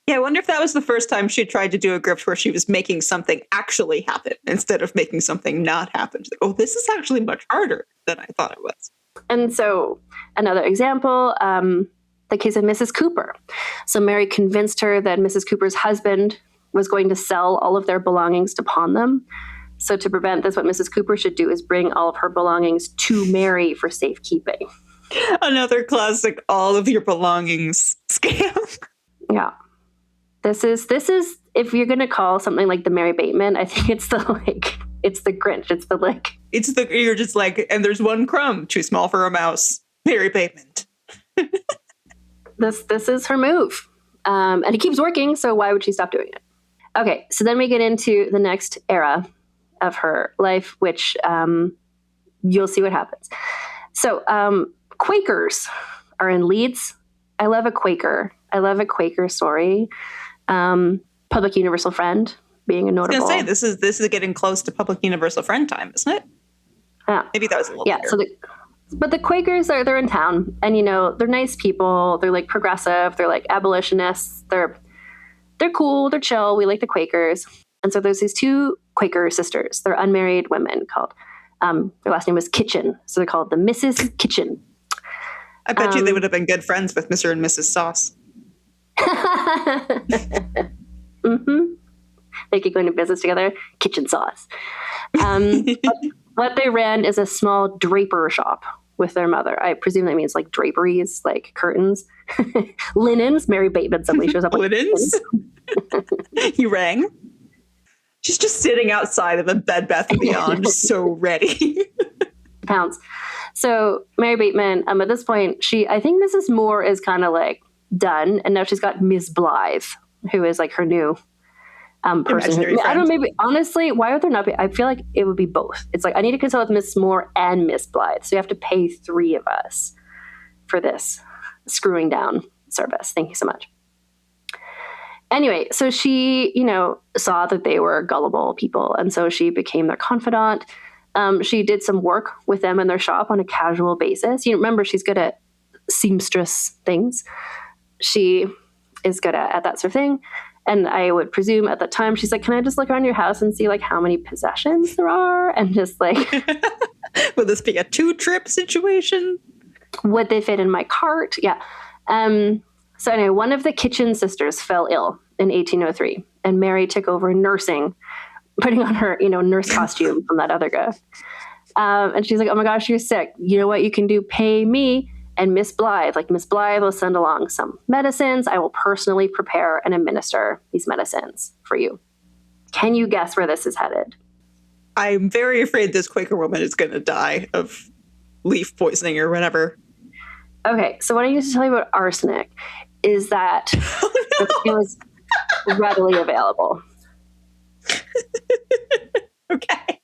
Yeah, I wonder if that was the first time she tried to do a grift where she was making something actually happen instead of making something not happen. She's like, oh, this is actually much harder than I thought it was. And so another example, the case of Mrs. Cooper. So Mary convinced her that Mrs. Cooper's husband was going to sell all of their belongings to pawn them. So to prevent this, what Mrs. Cooper should do is bring all of her belongings to Mary for safekeeping. Another classic all of your belongings scam. Yeah. This is if you're gonna call something like the Mary Bateman, I think it's the Grinch. You're just like, and there's one crumb too small for a mouse. Mary Bateman. This is her move. And it keeps working, so why would she stop doing it? Okay, so then we get into the next era of her life, which you'll see what happens. So Quakers are in Leeds. I love a Quaker story. Public Universal Friend being a notable. I was gonna say this is getting close to Public Universal Friend time, isn't it? Yeah. Maybe that was a little yeah. later. But the Quakers they're in town, and they're nice people. They're like progressive. They're like abolitionists. They're cool. They're chill. We like the Quakers. And so there's these two Quaker sisters. They're unmarried women called. Their last name was Kitchen, so they're called the Mrs. Kitchen. I bet you they would have been good friends with Mr. and Mrs. Sauce. Mm-hmm. They could go into business together. Kitchen Sauce. What they ran is a small draper shop with their mother. I presume that means like draperies, like curtains, linens. Mary Bateman suddenly shows up. Linens? You rang? She's just sitting outside of a Bed Bath & Beyond, so ready. Pounds. So Mary Bateman, at this point, I think Mrs. Moore is kind of like done, and now she's got Miss Blythe, who is like her new person. I don't know, maybe, honestly, why would there not be? I feel like it would be both. It's like, I need to consult with Miss Moore and Miss Blythe, so you have to pay 3 of us for this screwing down service. Thank you so much. Anyway, so she, saw that they were gullible people, and so she became their confidant. She did some work with them in their shop on a casual basis. Remember, she's good at seamstress things. She is good at that sort of thing. And I would presume at that time, she's like, can I just look around your house and see like how many possessions there are? And just like... Would this be a 2-trip situation? Would they fit in my cart? Yeah. So anyway, one of the Kitchen sisters fell ill in 1803, and Mary took over nursing, putting on her, nurse costume from that other guy. And she's like, oh my gosh, you're sick. You know what you can do? Pay me and Miss Blythe. Like, Miss Blythe will send along some medicines. I will personally prepare and administer these medicines for you. Can you guess where this is headed? I'm very afraid this Quaker woman is going to die of leaf poisoning or whatever. Okay, so what I used to tell you about arsenic is that it was readily available. Okay.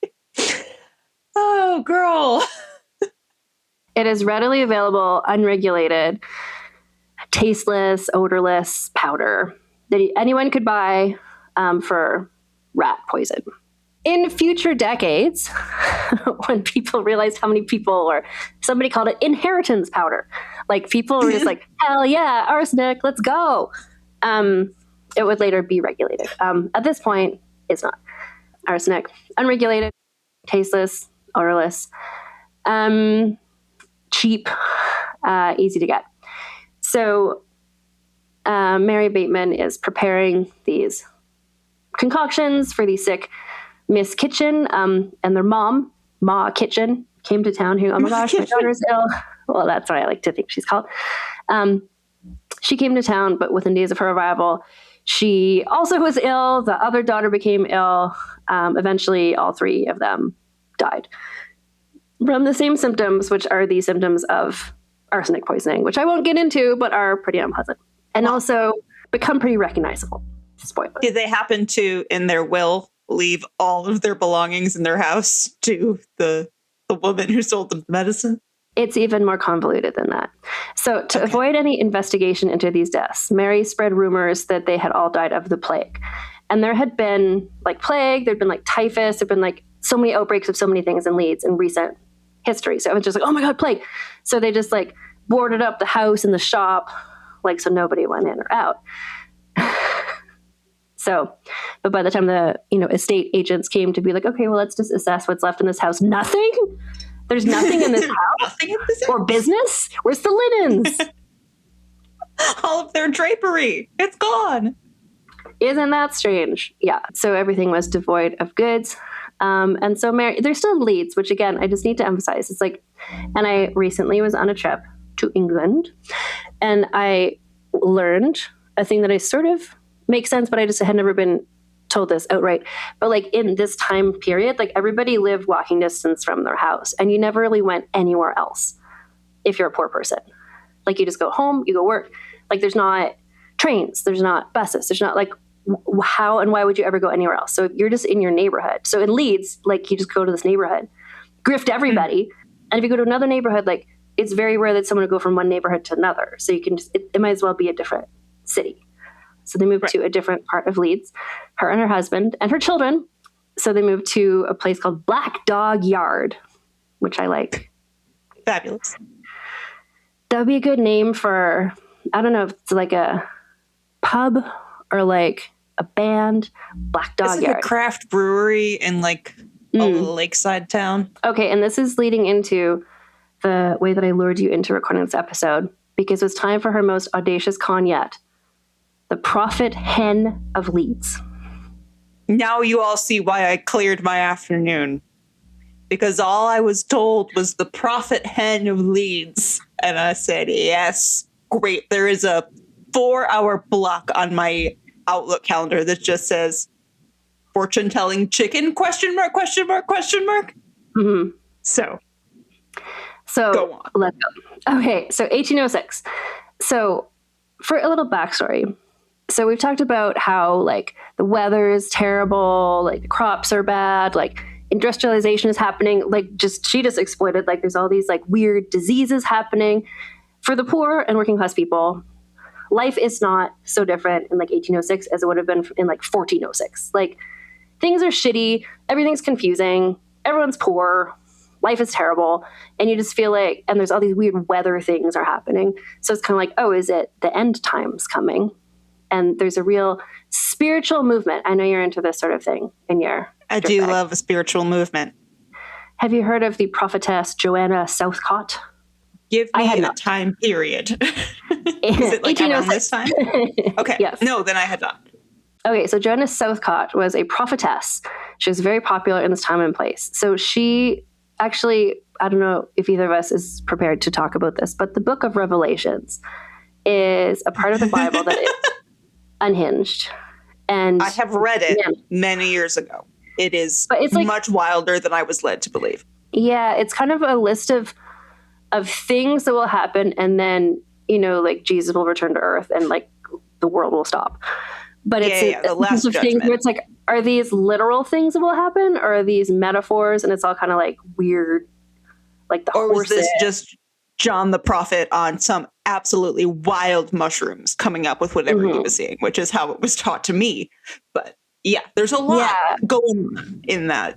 Oh, girl. It is readily available, unregulated, tasteless, odorless powder that anyone could buy for rat poison. In future decades, when people realized how many people, or somebody called it inheritance powder, like people were just like, hell yeah, arsenic, let's go. It would later be regulated. At this point, it's not. Arsenic, unregulated, tasteless, odorless, cheap, easy to get. So Mary Bateman is preparing these concoctions for the sick Miss Kitchen, and their mom, Ma Kitchen, came to town who, oh my gosh, my daughter's ill. Well, that's what I like to think she's called. She came to town, but within days of her arrival, she also was ill. The other daughter became ill. Eventually, all 3 of them died from the same symptoms, which are the symptoms of arsenic poisoning, which I won't get into, but are pretty unpleasant. And also become pretty recognizable. Spoiler. Did they happen to, in their will, leave all of their belongings in their house to the woman who sold them the medicine? It's even more convoluted than that. So to avoid any investigation into these deaths, Mary spread rumors that they had all died of the plague. And there had been like plague, there'd been like typhus, there'd been like so many outbreaks of so many things in Leeds in recent history. So it was just like, oh my God, plague. So they just like boarded up the house and the shop, like so nobody went in or out. So, but by the time the, estate agents came to be like, okay, well, let's just assess what's left in this house. Nothing? There's nothing in this house? Nothing in this house? Or business? Where's the linens? All of their drapery. It's gone. Isn't that strange? Yeah. So everything was devoid of goods. And so Mary, there's still Leeds, which again, I just need to emphasize. It's like, and I recently was on a trip to England, and I learned a thing that I sort of makes sense, but I just had never been told this outright. But like in this time period, like everybody lived walking distance from their house, and you never really went anywhere else if you're a poor person. Like you just go home, you go work. Like there's not trains, there's not buses, there's not like how and why would you ever go anywhere else? So you're just in your neighborhood. So in Leeds, like you just go to this neighborhood, grift everybody. And if you go to another neighborhood, like it's very rare that someone would go from one neighborhood to another. So you can just, it might as well be a different city. So they moved to a different part of Leeds, her and her husband and her children. So they moved to a place called Black Dog Yard, which I like. Fabulous. That would be a good name for, I don't know if it's like a pub or like a band. Black Dog It's like Yard. a craft brewery in like a lakeside town. Okay, and this is leading into the way that I lured you into recording this episode, because it was time for her most audacious con yet. The Prophet Hen of Leeds. Now you all see why I cleared my afternoon. Because all I was told was the Prophet Hen of Leeds. And I said, yes, great. There is a 4-hour block on my Outlook calendar that just says, fortune telling chicken, question mark, question mark, question mark. Mm-hmm. So go on. Let's go. Okay, so 1806. So for a little backstory. So we've talked about how like the weather is terrible, like the crops are bad, like industrialization is happening, like she just exploited, like there's all these like weird diseases happening. For the poor and working class people, life is not so different in like 1806 as it would have been in like 1406. Like things are shitty, everything's confusing, everyone's poor, life is terrible, and you just feel like, and there's all these weird weather things are happening. So it's kind of like, oh, is it the end times coming? And there's a real spiritual movement. I know you're into this sort of thing in your I do love a spiritual movement. Have you heard of the prophetess Joanna Southcott? Give me a time period. Is it like around this time? Okay. Yes. No, then I had not. Okay, so Joanna Southcott was a prophetess. She was very popular in this time and place. So she actually, I don't know if either of us is prepared to talk about this, but the book of Revelations is a part of the Bible that is unhinged. And I have read it many years ago. It is it's like, much wilder than I was led to believe. Yeah, it's kind of a list of things that will happen, and then, you know, like Jesus will return to earth and like the world will stop. But it's the last of things where it's like, are these literal things that will happen, or are these metaphors? And it's all kind of like weird, like the horses. Or was this just John the Prophet on some absolutely wild mushrooms coming up with whatever he was seeing, which is how it was taught to me. But yeah, there's a lot going on in that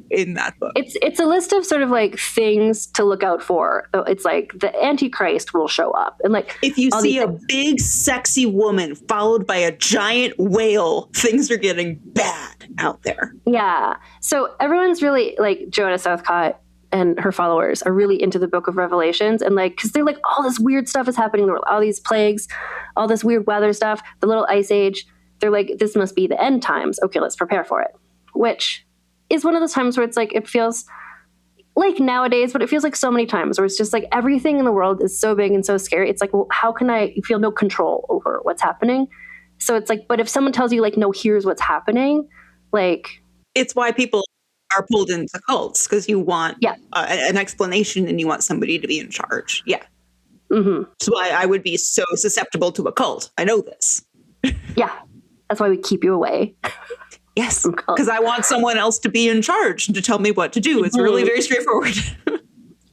book. It's a list of sort of like things to look out for. It's like the Antichrist will show up, and like if you see a big sexy woman followed by a giant whale, things are getting bad out there. Yeah. So everyone's really like Joanna Southcott and her followers are really into the book of Revelations, and like, cause they're like, all this weird stuff is happening. There are all these plagues, all this weird weather stuff, the little ice age. They're like, this must be the end times. Okay, let's prepare for it. Which is one of those times where it's like, it feels like nowadays, but it feels like so many times where it's just like everything in the world is so big and so scary. It's like, well, how can I feel no control over what's happening? So it's like, but if someone tells you like, no, here's what's happening, like. It's why people are pulled into cults, because you want an explanation and you want somebody to be in charge. Yeah. Mm-hmm. That's why I would be so susceptible to a cult. I know this. Yeah. That's why we keep you away. Yes, because I want someone else to be in charge and to tell me what to do. It's really very straightforward.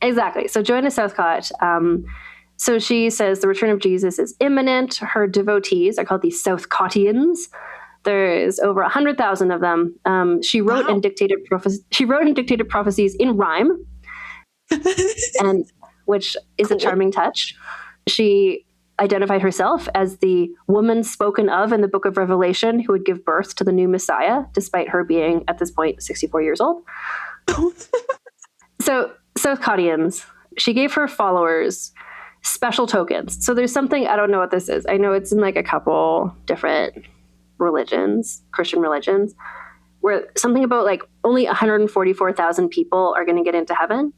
Exactly. So Joanna Southcott, so she says the return of Jesus is imminent. Her devotees are called the Southcottians. There's over 100,000 of them. She wrote and dictated prophecies in rhyme, and which is a charming touch. She identified herself as the woman spoken of in the book of Revelation who would give birth to the new Messiah, despite her being, at this point, 64 years old. So, Southcottians, she gave her followers special tokens. So there's something, I don't know what this is. I know it's in like a couple different religions, Christian religions. where something about like only 144,000 people are going to get into heaven.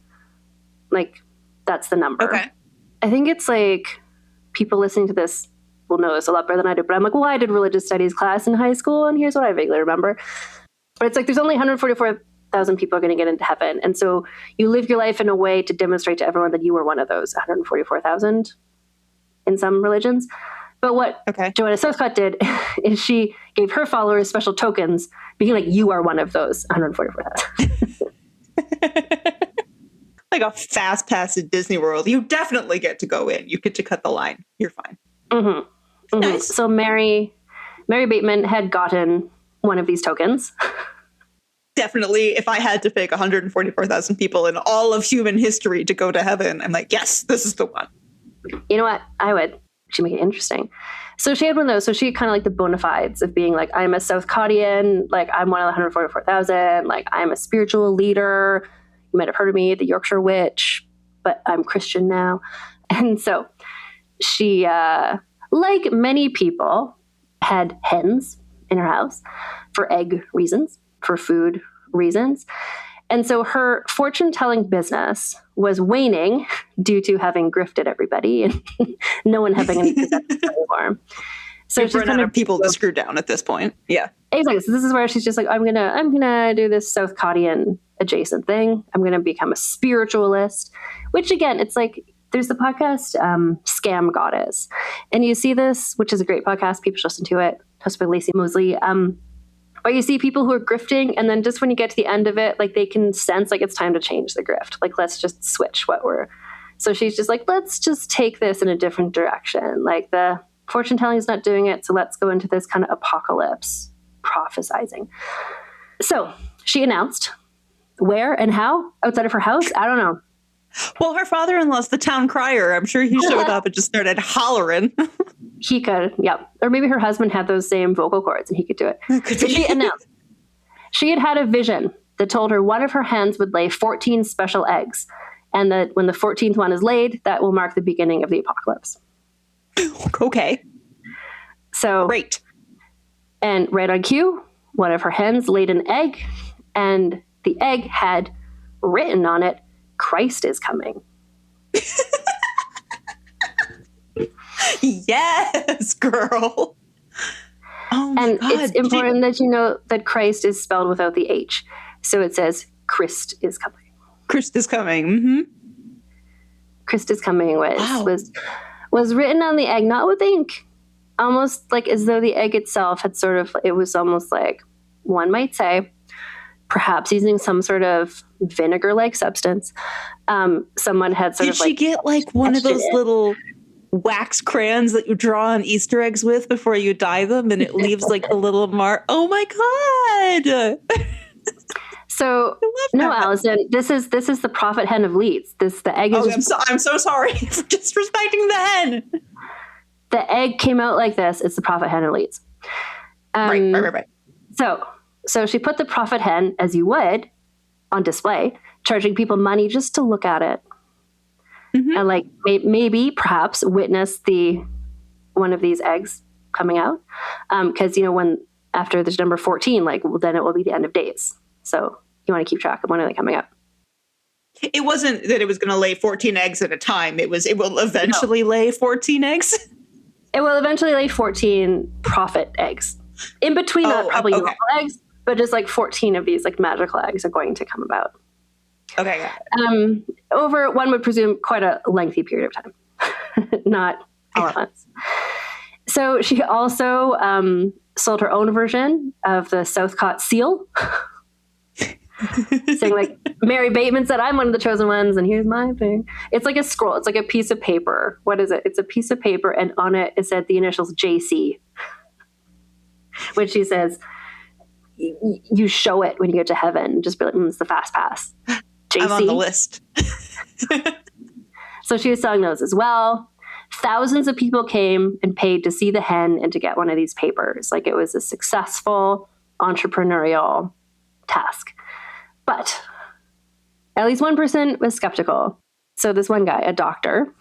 Like, that's the number. Okay. I think it's like people listening to this will know this a lot better than I do. But I'm like, well, I did religious studies class in high school, and here's what I vaguely remember. But it's like there's only 144,000 people are going to get into heaven. And so you live your life in a way to demonstrate to everyone that you were one of those 144,000 in some religions. But what Joanna Southcott did is she gave her followers special tokens, being like, you are one of those 144,000. Like a fast pass at Disney World. You definitely get to go in. You get to cut the line. You're fine. Mm-hmm. Nice. So Mary Bateman had gotten one of these tokens. Definitely, if I had to pick 144,000 people in all of human history to go to heaven, I'm like, yes, this is the one. You know what? I would. She'd make it interesting. So she had one of those. So she had kind of like the bona fides of being like, I'm a Southcottian, like I'm one of the 144,000, like I'm a spiritual leader. You might have heard of me, the Yorkshire Witch, but I'm Christian now. And so she, like many people, had hens in her house for egg reasons, for food reasons. And so her fortune-telling business was waning due to having grifted everybody and no one having any possessions anymore. So she's run out of people to screw down at this point. Yeah. Exactly. So this is where she's just like, I'm gonna do this Southcottian adjacent thing. I'm gonna become a spiritualist, which again, it's like there's the podcast Scam Goddess. And you see this, which is a great podcast, people should listen to it, hosted by Lacey Mosley. But you see people who are grifting, and then just when you get to the end of it, like they can sense like it's time to change the grift. Like, let's just switch what we're. So she's just like, let's just take this in a different direction. Like the fortune telling is not doing it, so let's go into this kind of apocalypse prophesizing. So she announced where and how outside of her house. I don't know. Well, her father-in-law's the town crier. I'm sure he showed up and just started hollering. He could, yep. Or maybe her husband had those same vocal cords and he could do it. So she announced she had a vision that told her one of her hens would lay 14 special eggs. And that when the 14th one is laid, that will mark the beginning of the apocalypse. Okay. So great. And right on cue, one of her hens laid an egg, and the egg had written on it, Christ is coming. Yes, girl. Oh my and God. It's important that you know that Christ is spelled without the H. So it says, Christ is coming. Christ is coming. Mm-hmm. Christ is coming was written on the egg, not with ink. Almost like as though the egg itself had sort of, it was almost like, one might say, perhaps using some sort of vinegar-like substance. Someone had sort of like... Did she get like one of those little wax crayons that you draw on Easter eggs with before you dye them and it leaves like a little mark? Oh my God! So, no, Allison, this is the prophet hen of Leeds. The egg is... I'm so sorry for disrespecting the hen. The egg came out like this. It's the prophet hen of Leeds. Right. So she put the prophet hen, as you would, on display, charging people money just to look at it. Mm-hmm. And like maybe, perhaps, witness one of these eggs coming out. Because, when after there's number 14, then it will be the end of days. So you want to keep track of when are they coming up. It wasn't that it was going to lay 14 eggs at a time. It will eventually lay 14 eggs. It will eventually lay 14 prophet eggs. In between that, probably normal eggs, but just like 14 of these like magical eggs are going to come about. Okay. Over, one would presume, quite a lengthy period of time. Not all at once. So she also sold her own version of the Southcott seal. Saying like, Mary Bateman said, I'm one of the chosen ones, and here's my thing. It's like a scroll. It's like a piece of paper. What is it? It's a piece of paper, and on it said the initials JC. Which she says, you show it when you get to heaven. Just be like, it's the fast pass. JC. I'm on the list. So she was selling those as well. Thousands of people came and paid to see the hen and to get one of these papers. Like, it was a successful entrepreneurial task. But at least one person was skeptical. So this one guy, a doctor,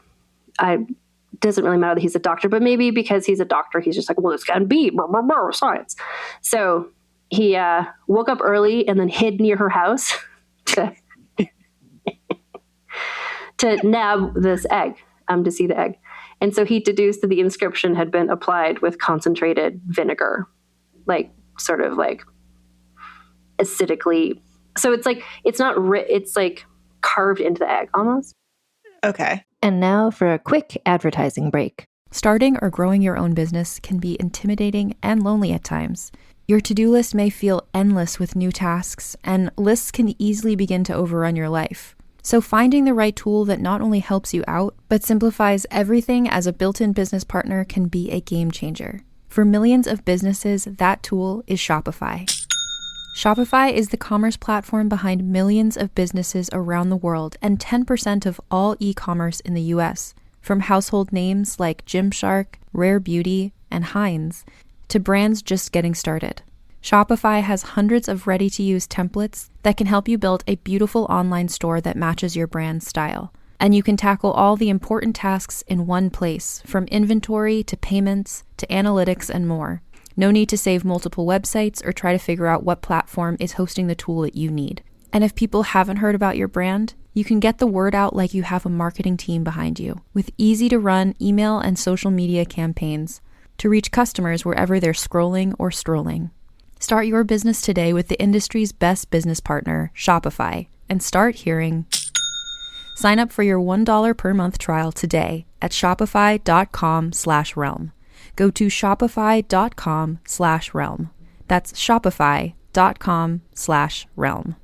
doesn't really matter that he's a doctor, but maybe because he's a doctor, he's just like, well, this can be science. So he woke up early and then hid near her house to nab this egg, to see the egg. And so he deduced that the inscription had been applied with concentrated vinegar, like sort of like acidically. So it's like, it's not, it's like carved into the egg almost. Okay. And now for a quick advertising break. Starting or growing your own business can be intimidating and lonely at times. Your to-do list may feel endless with new tasks, and lists can easily begin to overrun your life. So finding the right tool that not only helps you out, but simplifies everything as a built-in business partner can be a game changer. For millions of businesses, that tool is Shopify. Shopify is the commerce platform behind millions of businesses around the world and 10% of all e-commerce in the US. From household names like Gymshark, Rare Beauty, and Heinz, to brands just getting started. Shopify has hundreds of ready-to-use templates that can help you build a beautiful online store that matches your brand's style. And you can tackle all the important tasks in one place, from inventory to payments to analytics and more. No need to save multiple websites or try to figure out what platform is hosting the tool that you need. And if people haven't heard about your brand, you can get the word out like you have a marketing team behind you, with easy-to-run email and social media campaigns to reach customers wherever they're scrolling or strolling. Start your business today with the industry's best business partner, Shopify, and start hearing. Sign up for your $1 per month trial today at shopify.com/realm. Go to shopify.com/realm. That's shopify.com/realm.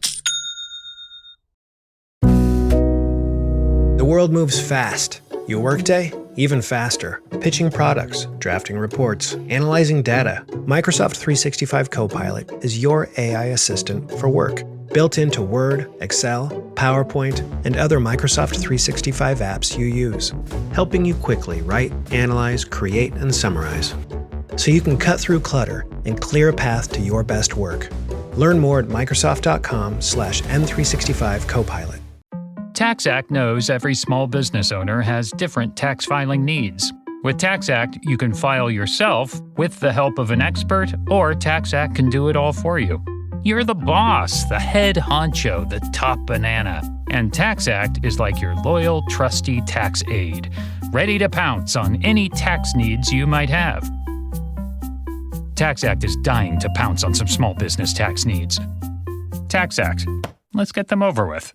The world moves fast. Your workday, even faster. Pitching products, drafting reports, analyzing data. Microsoft 365 Copilot is your AI assistant for work. Built into Word, Excel, PowerPoint, and other Microsoft 365 apps you use. Helping you quickly write, analyze, create, and summarize. So you can cut through clutter and clear a path to your best work. Learn more at Microsoft.com/M365 Copilot. TaxAct knows every small business owner has different tax filing needs. With TaxAct, you can file yourself with the help of an expert, or TaxAct can do it all for you. You're the boss, the head honcho, the top banana. And TaxAct is like your loyal, trusty tax aide, ready to pounce on any tax needs you might have. TaxAct is dying to pounce on some small business tax needs. TaxAct. Let's get them over with.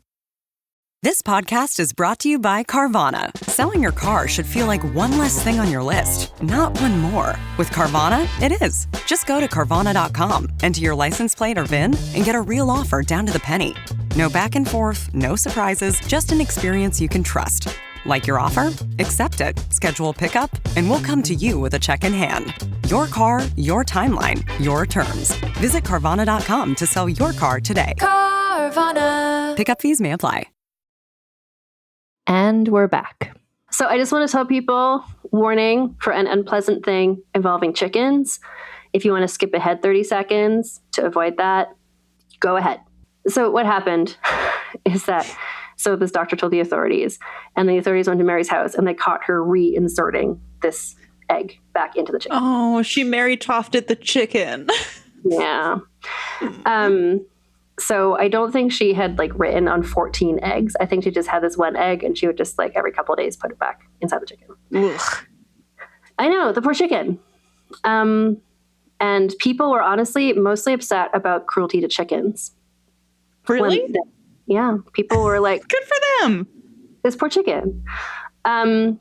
This podcast is brought to you by Carvana. Selling your car should feel like one less thing on your list, not one more. With Carvana, it is. Just go to Carvana.com, enter your license plate or VIN, and get a real offer down to the penny. No back and forth, no surprises, just an experience you can trust. Like your offer? Accept it. Schedule pickup, and we'll come to you with a check in hand. Your car, your timeline, your terms. Visit Carvana.com to sell your car today. Carvana. Pickup fees may apply. And we're back. So I just want to tell people, warning for an unpleasant thing involving chickens. If you want to skip ahead 30 seconds to avoid that, go ahead. So what happened is that, so this doctor told the authorities, and the authorities went to Mary's house, and they caught her reinserting this egg back into the chicken. Oh, she Mary Tofted the chicken. Yeah. So I don't think she had like written on 14 eggs. I think she just had this one egg, and she would just like every couple of days put it back inside the chicken. Ugh. I know, the poor chicken. And people were honestly mostly upset about cruelty to chickens. Really? Yeah. People were like, good for them. This poor chicken. But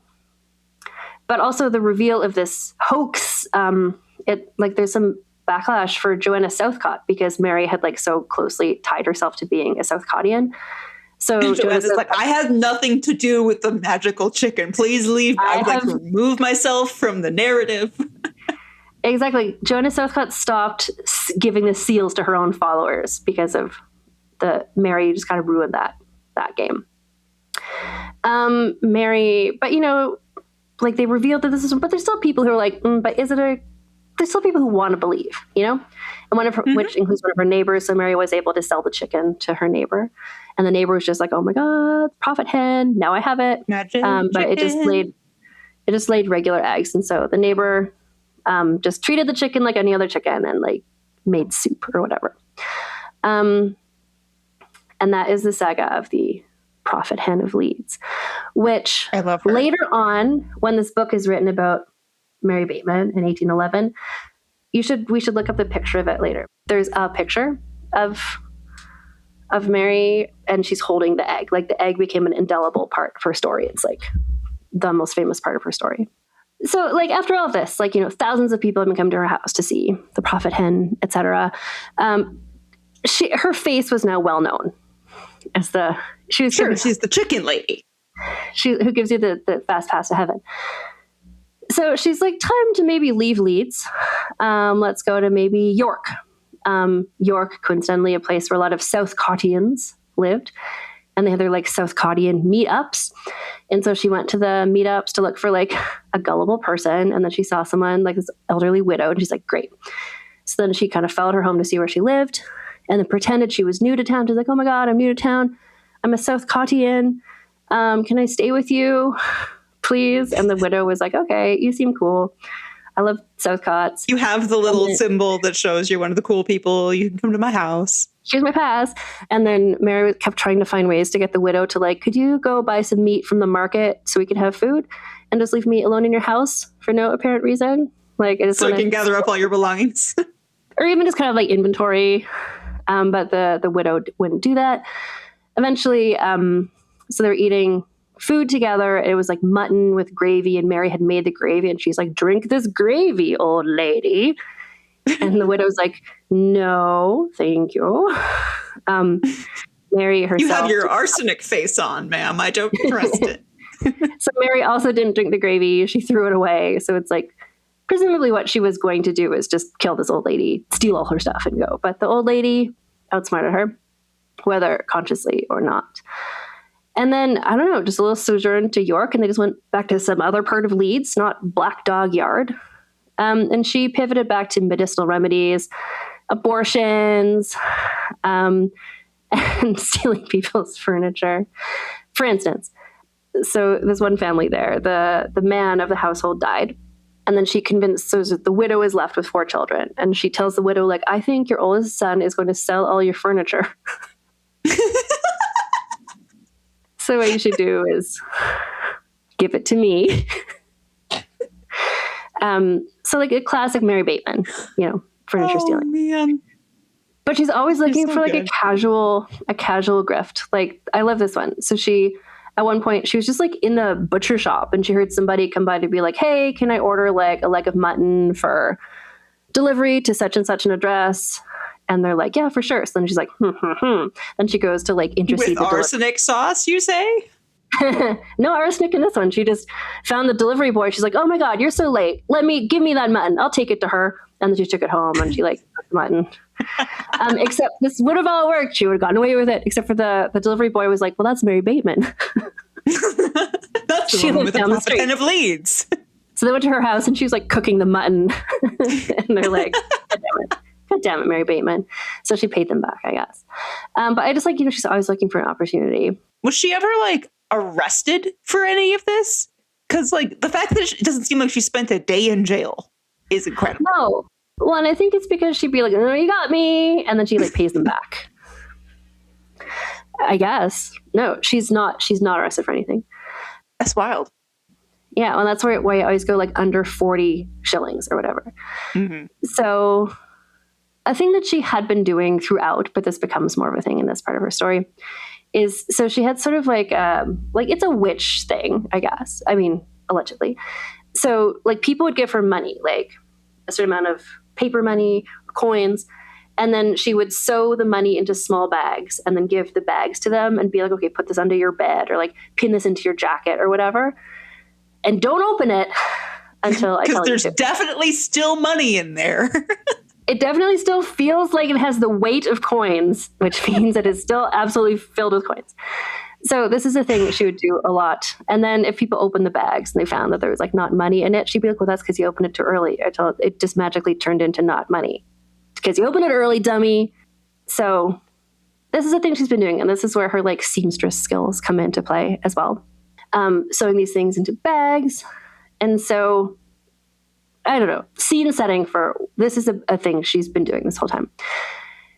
also the reveal of this hoax, there's some backlash for Joanna Southcott because Mary had like so closely tied herself to being a Southcottian. So Joanna's like, I had nothing to do with the magical chicken. Please leave. I'd like to remove myself from the narrative. Exactly. Joanna Southcott stopped giving the seals to her own followers because of Mary just kind of ruined that game. Mary, but like they revealed that this is, but there's still people who are like, but is it there's still people who want to believe, and one of her, which includes one of her neighbors. So Mary was able to sell the chicken to her neighbor, and the neighbor was just like, "Oh my God, prophet hen! Now I have it." But it just laid regular eggs, and so the neighbor just treated the chicken like any other chicken, and like made soup or whatever. And that is the saga of the prophet hen of Leeds, which I love her. Later on, when this book is written about Mary Bateman in 1811, we should look up the picture of it later. There's a picture of Mary, and she's holding the egg. Like, the egg became an indelible part of her story. It's like the most famous part of her story. So, like, after all of this, like, thousands of people have been coming to her house to see the prophet hen, etc. Her face was now well known as she's the chicken lady. Who gives you the fast pass to heaven. So she's like, time to maybe leave Leeds. Let's go to maybe York. York, coincidentally, a place where a lot of South Cottians lived. And they had their like South Cottian meetups. And so she went to the meetups to look for like a gullible person. And then she saw someone like this elderly widow. And she's like, great. So then she kind of followed her home to see where she lived. And then pretended she was new to town. She's like, oh my God, I'm new to town. I'm a South Cottian. Can I stay with you, please? And the widow was like, okay, you seem cool. I love South Cots. You have the little symbol that shows you're one of the cool people. You can come to my house. Here's my pass. And then Mary kept trying to find ways to get the widow to like, could you go buy some meat from the market so we could have food and just leave me alone in your house for no apparent reason? Like, I just so I can gather up all your belongings. Or even just kind of like inventory. But the widow wouldn't do that. Eventually, so they're eating food together. It was like mutton with gravy, and Mary had made the gravy, and she's like, drink this gravy, old lady. And the widow's like, no, thank you. Mary herself. You have your arsenic face on, ma'am. I don't trust it. So Mary also didn't drink the gravy. She threw it away. So it's like, presumably what she was going to do is just kill this old lady, steal all her stuff and go. But the old lady outsmarted her, whether consciously or not. And then, I don't know, just a little sojourn to York, and they just went back to some other part of Leeds, not Black Dog Yard. And she pivoted back to medicinal remedies, abortions, and stealing people's furniture. For instance, so there's one family there. The man of the household died. And then she convinced, so the widow is left with 4 children. And she tells the widow, like, I think your oldest son is going to sell all your furniture. So what you should do is give it to me. So like a classic Mary Bateman, furniture stealing. Man. But she's always looking for like good. a casual grift. Like, I love this one. So at one point, she was just like in the butcher shop, and she heard somebody come by to be like, hey, can I order like a leg of mutton for delivery to such and such an address? And they're like, yeah, for sure. So then she's like, Then she goes to like intercede. With arsenic sauce, you say? No arsenic in this one. She just found the delivery boy. She's like, oh my God, you're so late. Give me that mutton. I'll take it to her. And then she took it home, and she like took the mutton. Except this would have all worked. She would have gotten away with it. Except for the delivery boy was like, well, that's Mary Bateman. That's the one with the prophet hen of Leeds. So they went to her house, and she was like cooking the mutton. And they're like, God damn it, Mary Bateman. So she paid them back, I guess. But I just like, she's always looking for an opportunity. Was she ever like arrested for any of this? Because like the fact that it doesn't seem like she spent a day in jail is incredible. No. Well, and I think it's because she'd be like, oh, you got me. And then she like pays them back. I guess. No, she's not arrested for anything. That's wild. Yeah, well, that's why I always go like under 40 shillings or whatever. Mm-hmm. So a thing that she had been doing throughout, but this becomes more of a thing in this part of her story, is so she had sort of like it's a witch thing, I guess. I mean, allegedly. So like people would give her money, like a certain amount of paper money, coins, and then she would sew the money into small bags and then give the bags to them and be like, okay, put this under your bed, or like pin this into your jacket or whatever. And don't open it until I tell you to. Because there's definitely still money in there. It definitely still feels like it has the weight of coins, which means it is still absolutely filled with coins. So this is a thing that she would do a lot. And then if people opened the bags and they found that there was like not money in it, she'd be like, well, that's because you opened it too early. Until it just magically turned into not money. Because you opened it early, dummy. So this is a thing she's been doing. And this is where her like seamstress skills come into play as well. Sewing these things into bags. And so I don't know, scene setting for this is a thing she's been doing this whole time.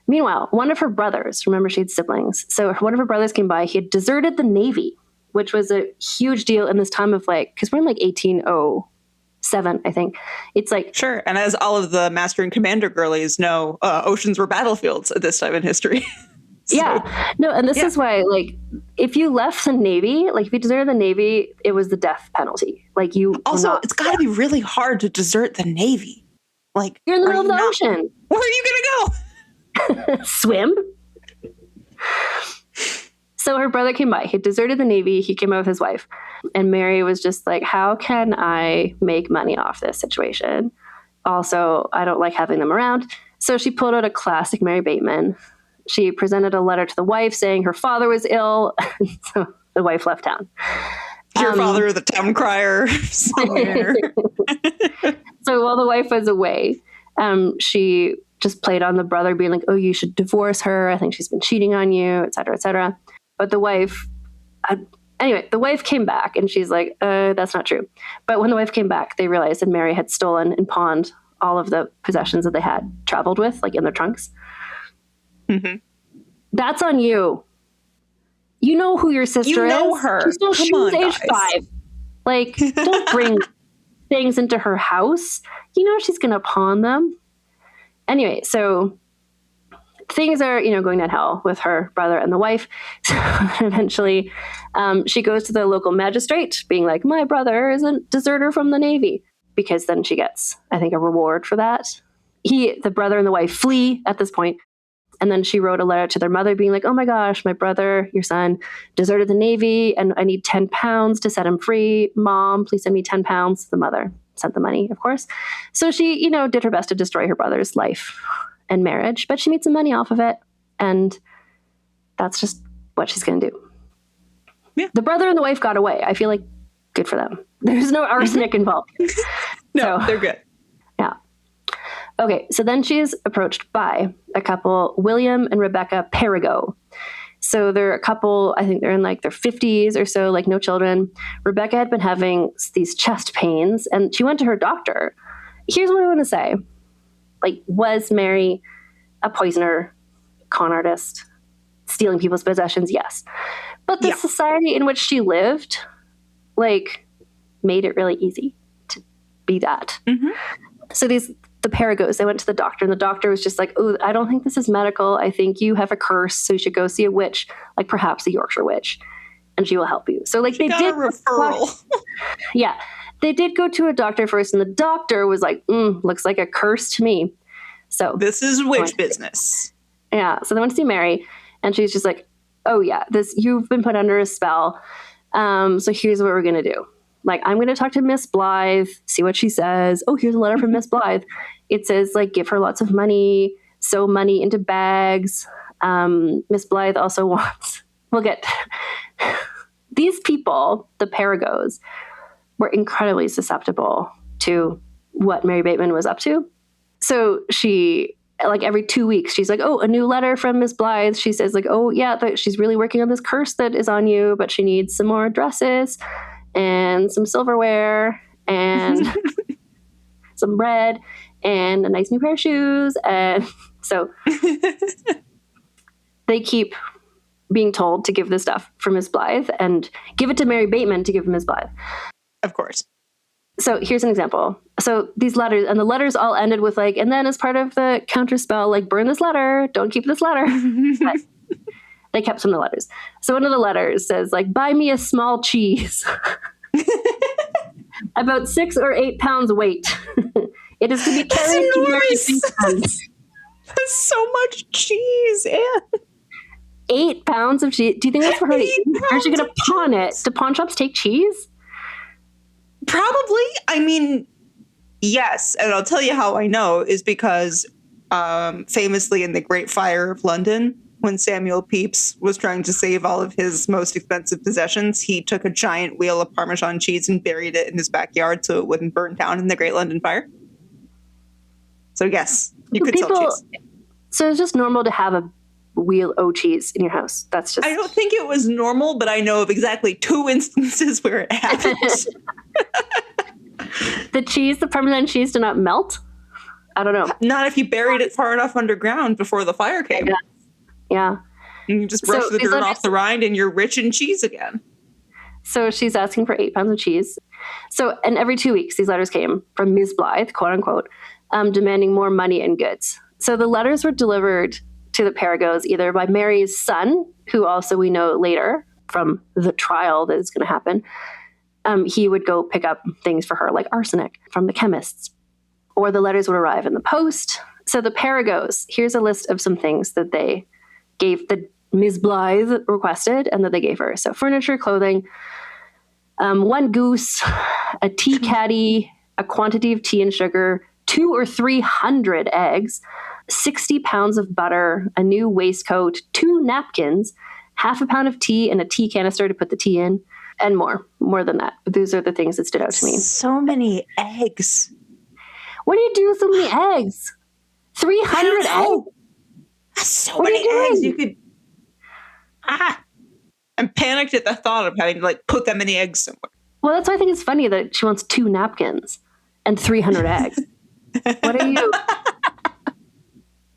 Meanwhile, one of her brothers, remember she had siblings, so one of her brothers came by. He had deserted the Navy, which was a huge deal in this time of because we're in 1807, I think. It's Sure. And as all of the Master and Commander girlies know, oceans were battlefields at this time in history. So, yeah. No, and this is why, if you left the Navy, if you deserted the Navy, it was the death penalty. Also, it's got to be really hard to desert the Navy. You're in the middle of the ocean. Where are you going to go? Swim. So her brother came by. He deserted the Navy. He came out with his wife. And Mary was just like, how can I make money off this situation? Also, I don't like having them around. So she pulled out a classic Mary Bateman. She presented a letter to the wife saying her father was ill. So the wife left town. Your father, the town crier somewhere. So while the wife was away, she just played on the brother being like, oh, you should divorce her. I think she's been cheating on you, et cetera, et cetera. But the wife, the wife came back and she's like, that's not true. But when the wife came back, they realized that Mary had stolen and pawned all of the possessions that they had traveled with, in their trunks. Mm-hmm. That's on you. You know who your sister is. You know her. She's age 5. Don't bring things into her house. You know she's going to pawn them. Anyway, so things are, going to hell with her brother and the wife. So eventually, she goes to the local magistrate being like, my brother is a deserter from the Navy. Because then she gets, I think, a reward for that. The brother and the wife flee at this point. And then she wrote a letter to their mother being like, oh my gosh, my brother, your son, deserted the Navy and I need 10 pounds to set him free. Mom, please send me 10 pounds. The mother sent the money, of course. So she, did her best to destroy her brother's life and marriage, but she made some money off of it. And that's just what she's going to do. Yeah. The brother and the wife got away. I feel like good for them. There's no arsenic involved. No, they're good. Yeah. Okay, so then she is approached by a couple, William and Rebecca Perigo. So they're a couple, I think they're in their 50s or so, no children. Rebecca had been having these chest pains and she went to her doctor. Here's what I want to say. Was Mary a poisoner, con artist, stealing people's possessions? Yes. But the society in which she lived, made it really easy to be that. Mm-hmm. So the Perigos, they went to the doctor and the doctor was just like, oh, I don't think this is medical. I think you have a curse. So you should go see a witch, perhaps a Yorkshire Witch, and she will help you. So they did a referral. Yeah. They did go to a doctor first and the doctor was like, looks like a curse to me. So this is witch business. Yeah. So they went to see Mary and she's just like, oh yeah, you've been put under a spell. So here's what we're going to do. I'm going to talk to Miss Blythe, see what she says. Oh, here's a letter from Miss Blythe. It says, give her lots of money, sew money into bags. Miss Blythe also wants, we'll get, these people, the Perigos, were incredibly susceptible to what Mary Bateman was up to. So she, every 2 weeks, she's like, oh, a new letter from Miss Blythe. She says, oh, yeah, she's really working on this curse that is on you, but she needs some more dresses and some silverware and some bread and a nice new pair of shoes. And so they keep being told to give this stuff for Miss Blythe and give it to Mary Bateman to give to Miss Blythe. Of course. So here's an example. So these letters, and the letters all ended with and then as part of the counterspell, burn this letter, don't keep this letter. But they kept some of the letters. So one of the letters says buy me a small cheese. About 6 or 8 pounds weight. It is to be carried to Mary. That's so much cheese, Anne. 8 pounds of cheese. Do you think that's for her to eat? Or is she going to pawn it? Do pawn shops take cheese? Probably. I mean, yes. And I'll tell you how I know is because famously in the Great Fire of London, when Samuel Pepys was trying to save all of his most expensive possessions, he took a giant wheel of Parmesan cheese and buried it in his backyard so it wouldn't burn down in the Great London Fire. So yes, you could sell cheese. So it's just normal to have a wheel o' cheese in your house. That's just... I don't think it was normal, but I know of exactly 2 instances where it happened. the cheese, the Parmesan cheese, did not melt. I don't know. Not if you buried it far enough underground before the fire came. Yeah. And you just brush the dirt off the rind and you're rich in cheese again. So she's asking for 8 pounds of cheese. So, and every 2 weeks, these letters came from Ms. Blythe, quote unquote, demanding more money and goods. So the letters were delivered to the Perigos either by Mary's son, who also we know later from the trial that is going to happen, he would go pick up things for her, like arsenic from the chemists, or the letters would arrive in the post. So the Perigos, here's a list of some things that they gave, that Ms. Blythe requested and that they gave her. So furniture, clothing, 1 goose, a tea caddy, a quantity of tea and sugar, 200 or 300 eggs, 60 pounds of butter, a new waistcoat, 2 napkins, half a pound of tea and a tea canister to put the tea in, and more than that. But those are the things that stood out to me. So many eggs. What do you do with so many eggs? 300 eggs? That's so many eggs. You could... I'm panicked at the thought of having to like put that many eggs somewhere. Well, that's why I think it's funny that she wants 2 napkins and 300 eggs. What are you...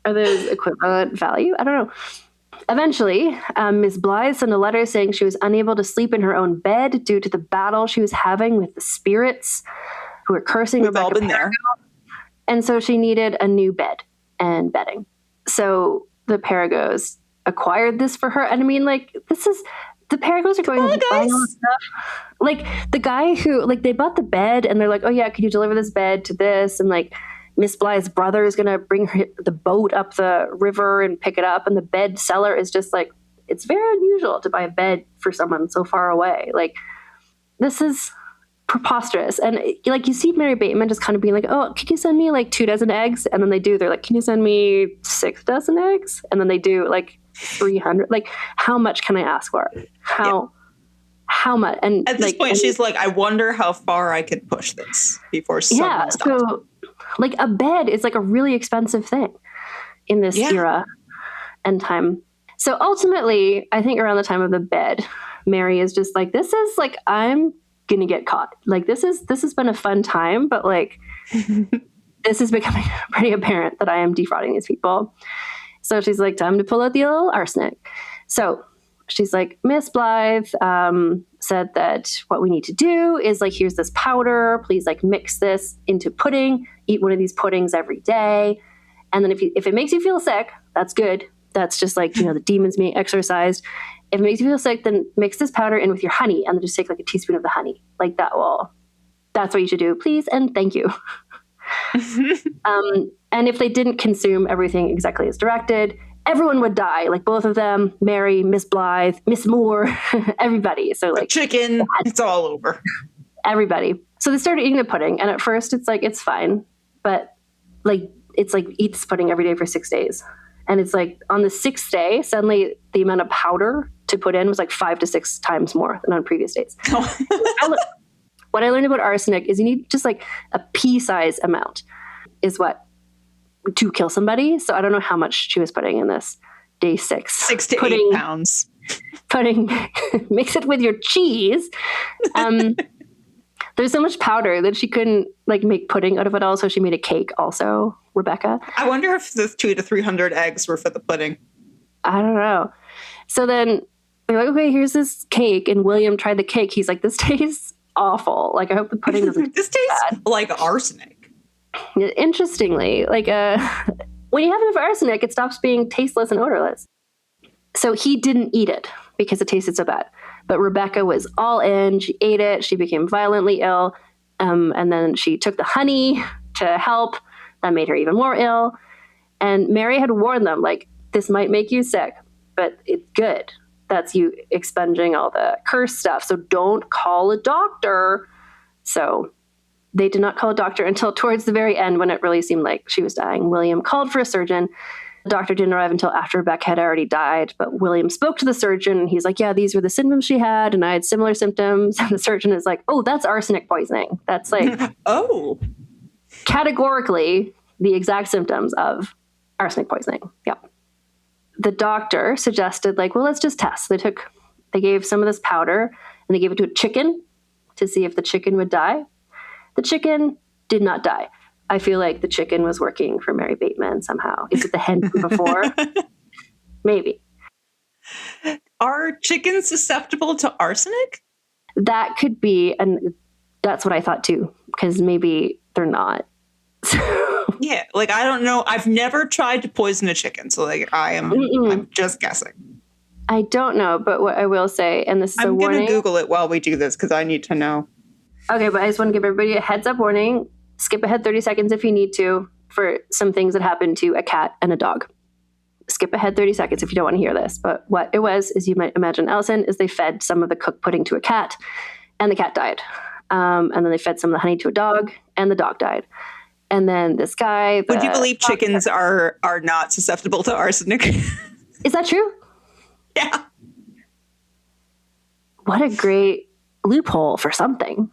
Are those equivalent value? I don't know. Eventually, Ms. Blythe sent a letter saying she was unable to sleep in her own bed due to the battle she was having with the spirits who were cursing We've all been there. And so she needed a new bed and bedding. So the Perigos acquired this for her. And I mean, like, this is... The Perigos are going and buying all this stuff. Like, the guy who... Like, they bought the bed, and they're like, oh, yeah, could you deliver this bed to this? And, like... Miss Blythe's brother is going to bring the boat up the river and pick it up. And the bed seller is just like, it's very unusual to buy a bed for someone so far away. Like, this is preposterous. And like, you see Mary Bateman just kind of being like, oh, can you send me like 2 dozen eggs? And then they do. They're like, can you send me 6 dozen eggs? And then they do like 300. Like, how much can I ask for? How much? And at this point, she's like, I wonder how far I could push this before someone stops. So, like, a bed is like a really expensive thing in this era and time. So ultimately, I think around the time of the bed, Mary is just like, this is like, I'm going to get caught. Like, this has been a fun time, but like, this is becoming pretty apparent that I am defrauding these people. So she's like, time to pull out the old arsenic. So she's like, Miss Blythe said that what we need to do is like, here's this powder. Please like mix this into pudding. Eat one of these puddings every day. And then if it makes you feel sick, that's good. That's just like, the demons being exorcised. If it makes you feel sick, then mix this powder in with your honey and then just take like a teaspoon of the honey. Like that's what you should do. Please and thank you. And if they didn't consume everything exactly as directed, everyone would die. Like both of them, Mary, Miss Blythe, Miss Moore, everybody. So like chicken, it's all over. Everybody. So they started eating the pudding. And at first it's like, it's fine. But like, it's like, eat this pudding every day for 6 days. And it's like on the 6th day, suddenly the amount of powder to put in was like 5 to 6 times more than on previous days. What I learned about arsenic is you need just like a pea-size amount is what to kill somebody. So I don't know how much she was putting in this day 6. 6 to 8 pounds. Pudding, mix it with your cheese. There's so much powder that she couldn't like make pudding out of it all. So she made a cake also, Rebecca. I wonder if the 200 to 300 eggs were for the pudding. I don't know. So then they're like, okay, here's this cake. And William tried the cake. He's like, this tastes awful. Like, I hope the pudding doesn't This tastes bad. Like arsenic. Interestingly, like when you have enough arsenic, it stops being tasteless and odorless. So he didn't eat it because it tasted so bad. But Rebecca was all in. She ate it. She became violently ill. And then she took the honey to help. That made her even more ill. And Mary had warned them, like, this might make you sick, but it's good. That's you expunging all the curse stuff. So don't call a doctor. So they did not call a doctor until towards the very end when it really seemed like she was dying. William called for a surgeon. The doctor didn't arrive until after Rebecca had already died, but William spoke to the surgeon and he's like, yeah, these were the symptoms she had and I had similar symptoms. And the surgeon is like, oh, that's arsenic poisoning. That's like, oh, categorically the exact symptoms of arsenic poisoning. Yeah. The doctor suggested like, well, let's just test. They gave some of this powder and they gave it to a chicken to see if the chicken would die. The chicken did not die. I feel like the chicken was working for Mary Bateman somehow. Is it the hen from before? Maybe. Are chickens susceptible to arsenic? That could be, and that's what I thought too, because maybe they're not. Yeah, like I don't know. I've never tried to poison a chicken, so like I'm just guessing. I don't know, but what I will say, and this is a warning. I'm gonna Google it while we do this because I need to know. Okay, but I just want to give everybody a heads up warning. Skip ahead 30 seconds if you need to for some things that happened to a cat and a dog. Skip ahead 30 seconds if you don't want to hear this. But what it was, as you might imagine, Allison, is they fed some of the cooked pudding to a cat, and the cat died. And then they fed some of the honey to a dog, and the dog died. And then this guy... Would you believe chickens are not susceptible to arsenic? Is that true? Yeah. What a great loophole for something.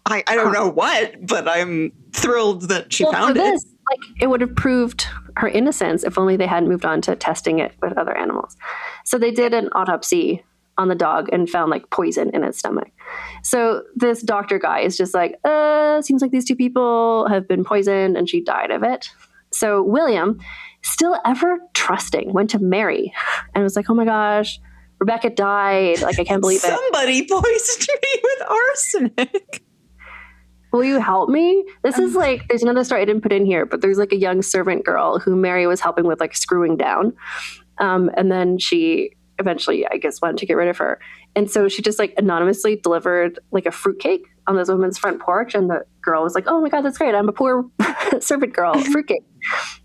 I don't know what, but I'm thrilled that she found it. Like, it would have proved her innocence if only they hadn't moved on to testing it with other animals. So they did an autopsy on the dog and found like poison in its stomach. So this doctor guy is just like, seems like these two people have been poisoned and she died of it. So William, still ever trusting, went to Mary and was like, oh my gosh, Rebecca died. Like, I can't believe it. Somebody poisoned me with arsenic. Will you help me? This is like, there's another story I didn't put in here, but there's like a young servant girl who Mary was helping with like screwing down. And then she eventually, I guess, wanted to get rid of her. And so she just like anonymously delivered like a fruitcake on this woman's front porch. And the girl was like, oh my God, that's great. I'm a poor servant girl, fruitcake.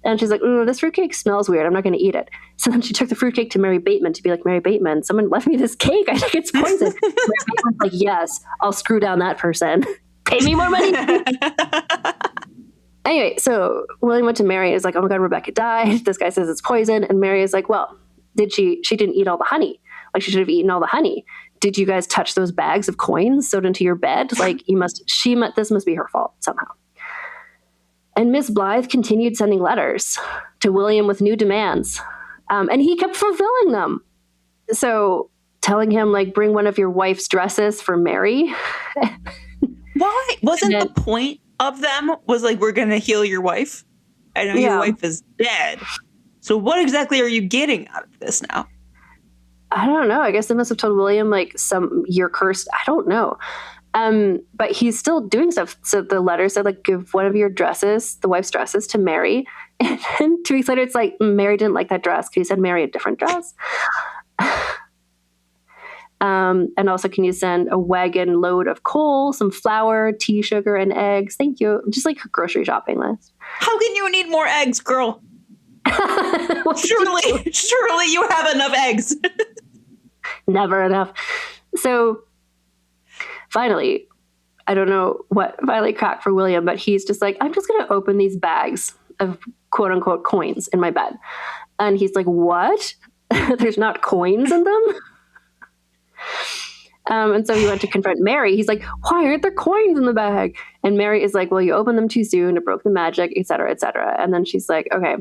And she's like, this fruitcake smells weird. I'm not going to eat it. So then she took the fruitcake to Mary Bateman to be like, Mary Bateman, someone left me this cake. I think it's poison. Mary Bateman's like, yes, I'll screw down that person. Pay me more money. Anyway, so William went to Mary and is like, oh my God, Rebecca died. This guy says it's poison. And Mary is like, well, she didn't eat all the honey. Like, she should have eaten all the honey. Did you guys touch those bags of coins sewed into your bed? Like, this must be her fault somehow. And Miss Blythe continued sending letters to William with new demands. And he kept fulfilling them. So telling him, like, bring one of your wife's dresses for Mary. Why? Wasn't the point of them was like, we're going to heal your wife? I know your wife is dead. So what exactly are you getting out of this now? I don't know. I guess they must have told William, like, you're cursed. I don't know. But he's still doing stuff. So the letter said, like, give one of your dresses, the wife's dresses, to Mary. And then 2 weeks later, it's like, Mary didn't like that dress. Can you send Mary a different dress? And also, can you send a wagon load of coal, some flour, tea, sugar, and eggs? Thank you. Just like her grocery shopping list. How can you need more eggs, girl? Surely you have enough eggs. Never enough. So finally, I don't know what finally cracked for William, but he's just like, I'm just going to open these bags of quote unquote coins in my bed. And he's like, what? There's not coins in them? And so he went to confront Mary. He's like, why aren't there coins in the bag? And Mary is like, well, you opened them too soon. It broke the magic, et cetera, et cetera. And then she's like, okay,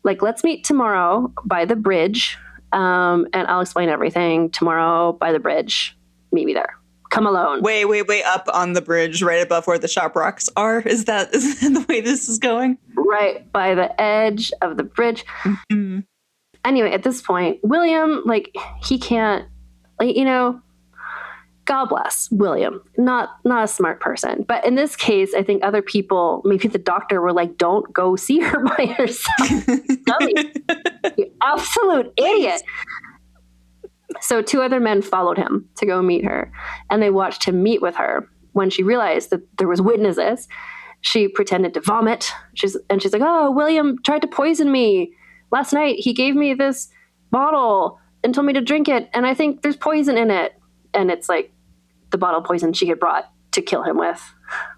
like, let's meet tomorrow by the bridge. And I'll explain everything tomorrow by the bridge. Meet me there. Come alone. Way up on the bridge, right above where the shop rocks are. Is that the way this is going? Right by the edge of the bridge. Mm-hmm. Anyway, at this point, William, like, he can't, like, you know, God bless William. Not a smart person. But in this case, I think other people, maybe the doctor, were like, don't go see her by yourself. You absolute idiot. So 2 other men followed him to go meet her, and they watched him meet with her. When she realized that there was witnesses, she pretended to vomit. She's like, oh, William tried to poison me. Last night, he gave me this bottle and told me to drink it, and I think there's poison in it. And it's like the bottle of poison she had brought to kill him with.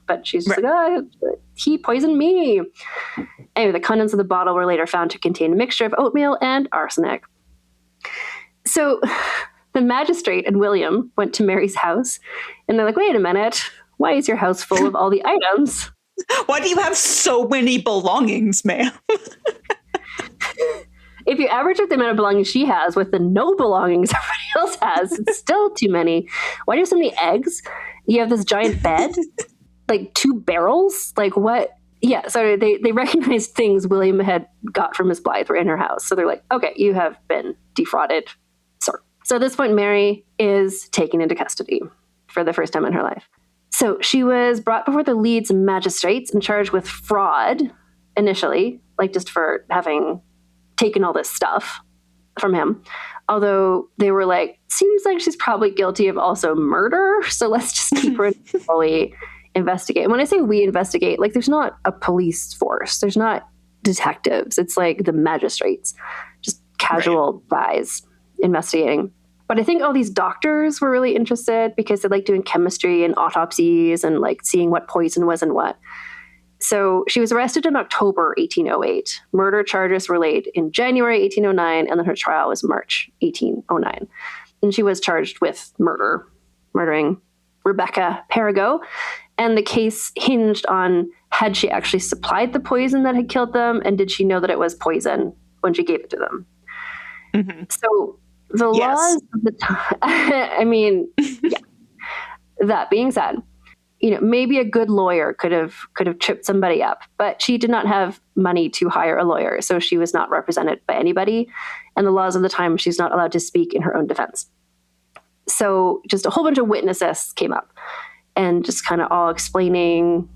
But she's just like, oh, he poisoned me. Anyway, the contents of the bottle were later found to contain a mixture of oatmeal and arsenic. So the magistrate and William went to Mary's house, and they're like, wait a minute, why is your house full of all the items? Why do you have so many belongings, ma'am? If you average out the amount of belongings she has with the no belongings everybody else has, it's still too many. Why do you have so many eggs? You have this giant bed? like 2 barrels? Like what? Yeah, so they recognized things William had got from Miss Blythe were in her house. So they're like, okay, you have been defrauded, sir. So at this point, Mary is taken into custody for the first time in her life. So she was brought before the Leeds magistrates and charged with fraud initially, like just for having taken all this stuff from him. Although they were like, seems like she's probably guilty of also murder. So let's just keep her while we investigate. And when I say we investigate, like there's not a police force. There's not detectives. It's like the magistrates, just casual guys investigating. But I think all these doctors were really interested because they like doing chemistry and autopsies and like seeing what poison was in what. So she was arrested in October 1808. Murder charges were laid in January 1809, and then her trial was March 1809. And she was charged with murdering Rebecca Perigo. And the case hinged on, had she actually supplied the poison that had killed them, and did she know that it was poison when she gave it to them? Mm-hmm. So the laws of the time, I mean, yeah. That being said, maybe a good lawyer could have tripped somebody up, but she did not have money to hire a lawyer, so she was not represented by anybody. And the laws of the time, she's not allowed to speak in her own defense. So just a whole bunch of witnesses came up and just kind of all explaining,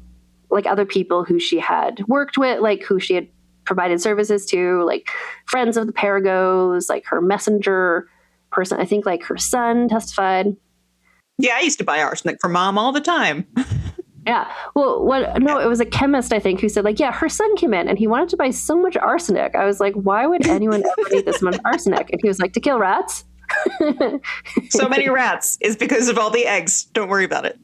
like other people who she had worked with, like who she had provided services to, like friends of the Perigos, like her messenger person. I think like her son testified. Yeah, I used to buy arsenic for Mom all the time. Yeah. Well, it was a chemist, I think, who said, like, yeah, her son came in and he wanted to buy so much arsenic. I was like, why would anyone ever need this much arsenic? And he was like, to kill rats. So many rats is because of all the eggs. Don't worry about it.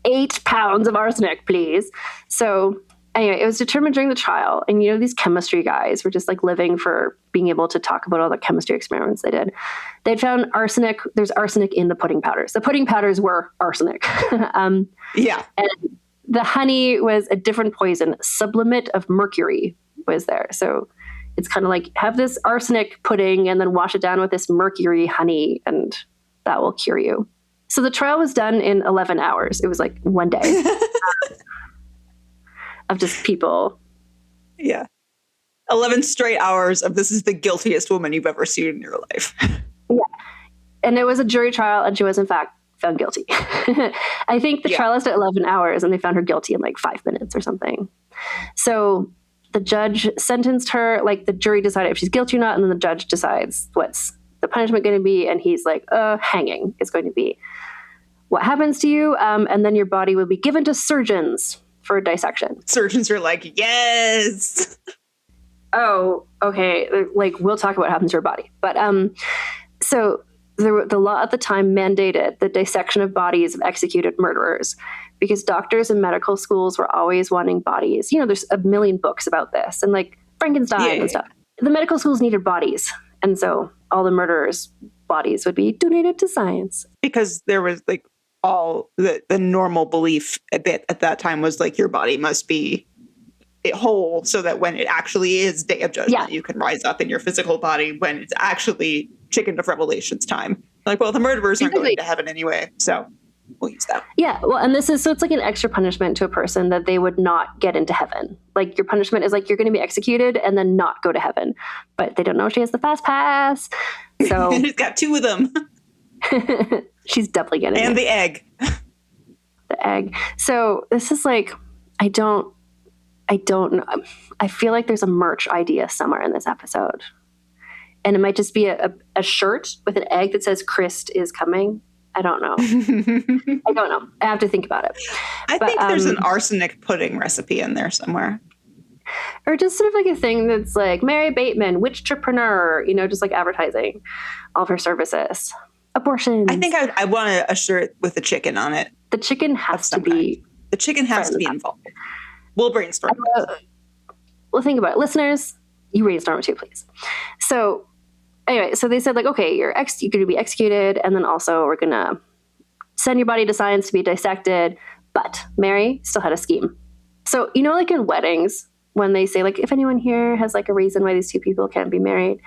8 pounds of arsenic, please. So anyway, it was determined during the trial. And, these chemistry guys were just like living for being able to talk about all the chemistry experiments they did. They'd found arsenic. There's arsenic in the pudding powders. The pudding powders were arsenic. Yeah. And the honey was a different poison. Sublimate of mercury was there. So it's kind of like have this arsenic pudding and then wash it down with this mercury honey, and that will cure you. So the trial was done in 11 hours. It was like one day of just people. Yeah. 11 straight hours of this is the guiltiest woman you've ever seen in your life. Yeah. And it was a jury trial, and she was in fact found guilty. I think the trial lasted 11 hours and they found her guilty in like 5 minutes or something. So the judge sentenced her, like the jury decided if she's guilty or not, and then the judge decides what's the punishment going to be. And he's like, hanging is going to be what happens to you. And then your body will be given to surgeons for dissection. Surgeons are like, yes. Oh, okay. Like we'll talk about what happens to your body. But so the law at the time mandated the dissection of bodies of executed murderers because doctors and medical schools were always wanting bodies. There's a million books about this and like Frankenstein and stuff. The medical schools needed bodies. And so all the murderers' bodies would be donated to science. Because there was like all the normal belief at that time was like your body must be whole so that when it actually is Day of Judgment, you can rise up in your physical body when it's actually Chicken of Revelations time. Like, well, the murderers aren't going to heaven anyway, so we'll use that. Yeah, well, and this is, so it's like an extra punishment to a person that they would not get into heaven. Like, your punishment is like, you're going to be executed and then not go to heaven. But they don't know she has the fast pass, so... She's got 2 of them. She's definitely getting And it. the egg. The egg. So, this is like, I don't know. I feel like there's a merch idea somewhere in this episode. And it might just be a shirt with an egg that says Christ is coming. I don't know. I have to think about it. I think there's an arsenic pudding recipe in there somewhere. Or just sort of like a thing that's like Mary Bateman, witch-trepreneur, just like advertising all of her services. Abortions. I think I want a shirt with a chicken on it. The chicken has to be... The chicken has to be involved. We'll brainstorm. We'll think about it. Listeners, you brainstorm too, please. So anyway, so they said like, okay, you're going to be executed. And then also we're going to send your body to science to be dissected. But Mary still had a scheme. So, like in weddings, when they say like, if anyone here has like a reason why these 2 people can't be married.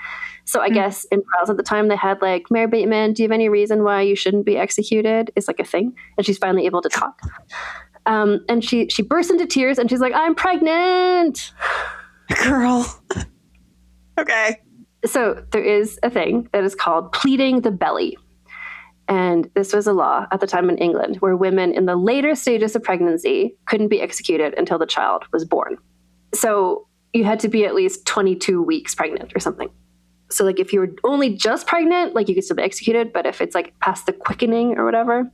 So I guess in trials at the time, they had like, Mary Bateman, do you have any reason why you shouldn't be executed? Is like a thing. And she's finally able to talk. And she bursts into tears and she's like, I'm pregnant. Girl. Okay. So there is a thing that is called pleading the belly. And this was a law at the time in England where women in the later stages of pregnancy couldn't be executed until the child was born. So you had to be at least 22 weeks pregnant or something. So like if you were only just pregnant, like you could still be executed, but if it's like past the quickening or whatever,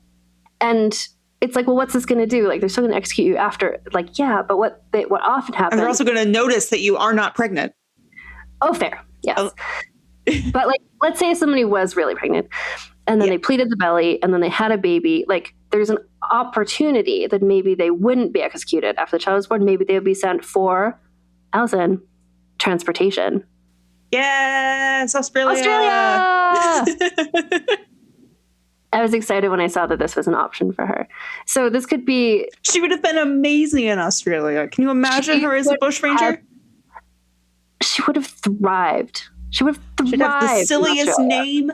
and it's like, well, what's this going to do? Like they're still going to execute you after. Like, yeah, but what often happens. And they're also going to notice that you are not pregnant. Oh, fair. Yes. But like, let's say somebody was really pregnant and then they pleated the belly and then they had a baby. Like there's an opportunity that maybe they wouldn't be executed after the child was born. Maybe they would be sent for, Allison, transportation. Yes, Australia. I was excited when I saw that this was an option for her. So this could be... She would have been amazing in Australia. Can you imagine her as a bushranger? She would have thrived. She'd have the silliest name.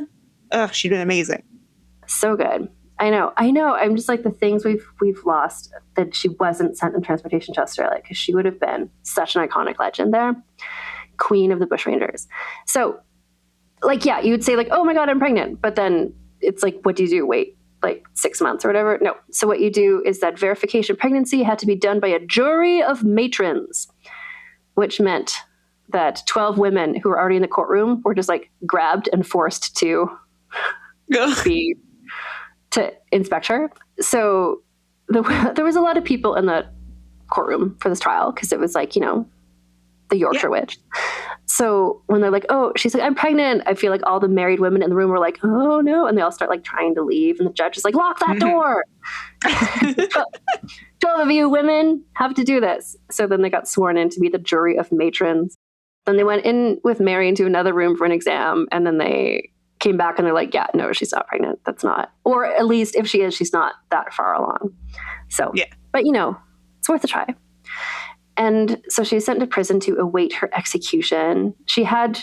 Ugh, she'd been amazing. So good. I know. I'm just like the things we've lost that she wasn't sent in transportation to Australia because she would have been such an iconic legend there. Queen of the bushrangers. So like, yeah, you would say like, oh my God, I'm pregnant. But then it's like, what do you do? Wait, like 6 months or whatever? No. So what you do is that verification of pregnancy had to be done by a jury of matrons, which meant that 12 women who were already in the courtroom were just like grabbed and forced to inspect her. So there was a lot of people in the courtroom for this trial because it was like, you know, the Yorkshire Witch. So when they're like, oh, she's like, I'm pregnant, I feel like all the married women in the room were like, oh no. And they all start like trying to leave. And the judge is like, lock that door. 12 of you women have to do this. So then they got sworn in to be the jury of matrons. Then they went in with Mary into another room for an exam. And then they came back and they're like, yeah, no, she's not pregnant. That's not. Or at least if she is, she's not that far along. So, yeah. But you know, it's worth a try. And so she was sent to prison to await her execution. She had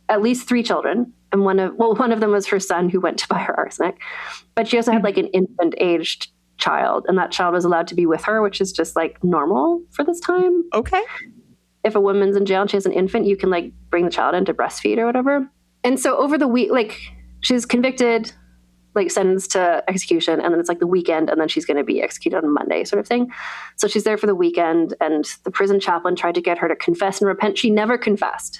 at least 3 children. And one of them was her son who went to buy her arsenic. But she also had like an infant-aged child. And that child was allowed to be with her, which is just like normal for this time. Okay. If a woman's in jail and she has an infant, you can like bring the child in to breastfeed or whatever. And so over the week, like she's convicted, like sentenced to execution, and then it's like the weekend, and then she's going to be executed on Monday sort of thing. So she's there for the weekend, and the prison chaplain tried to get her to confess and repent. She never confessed.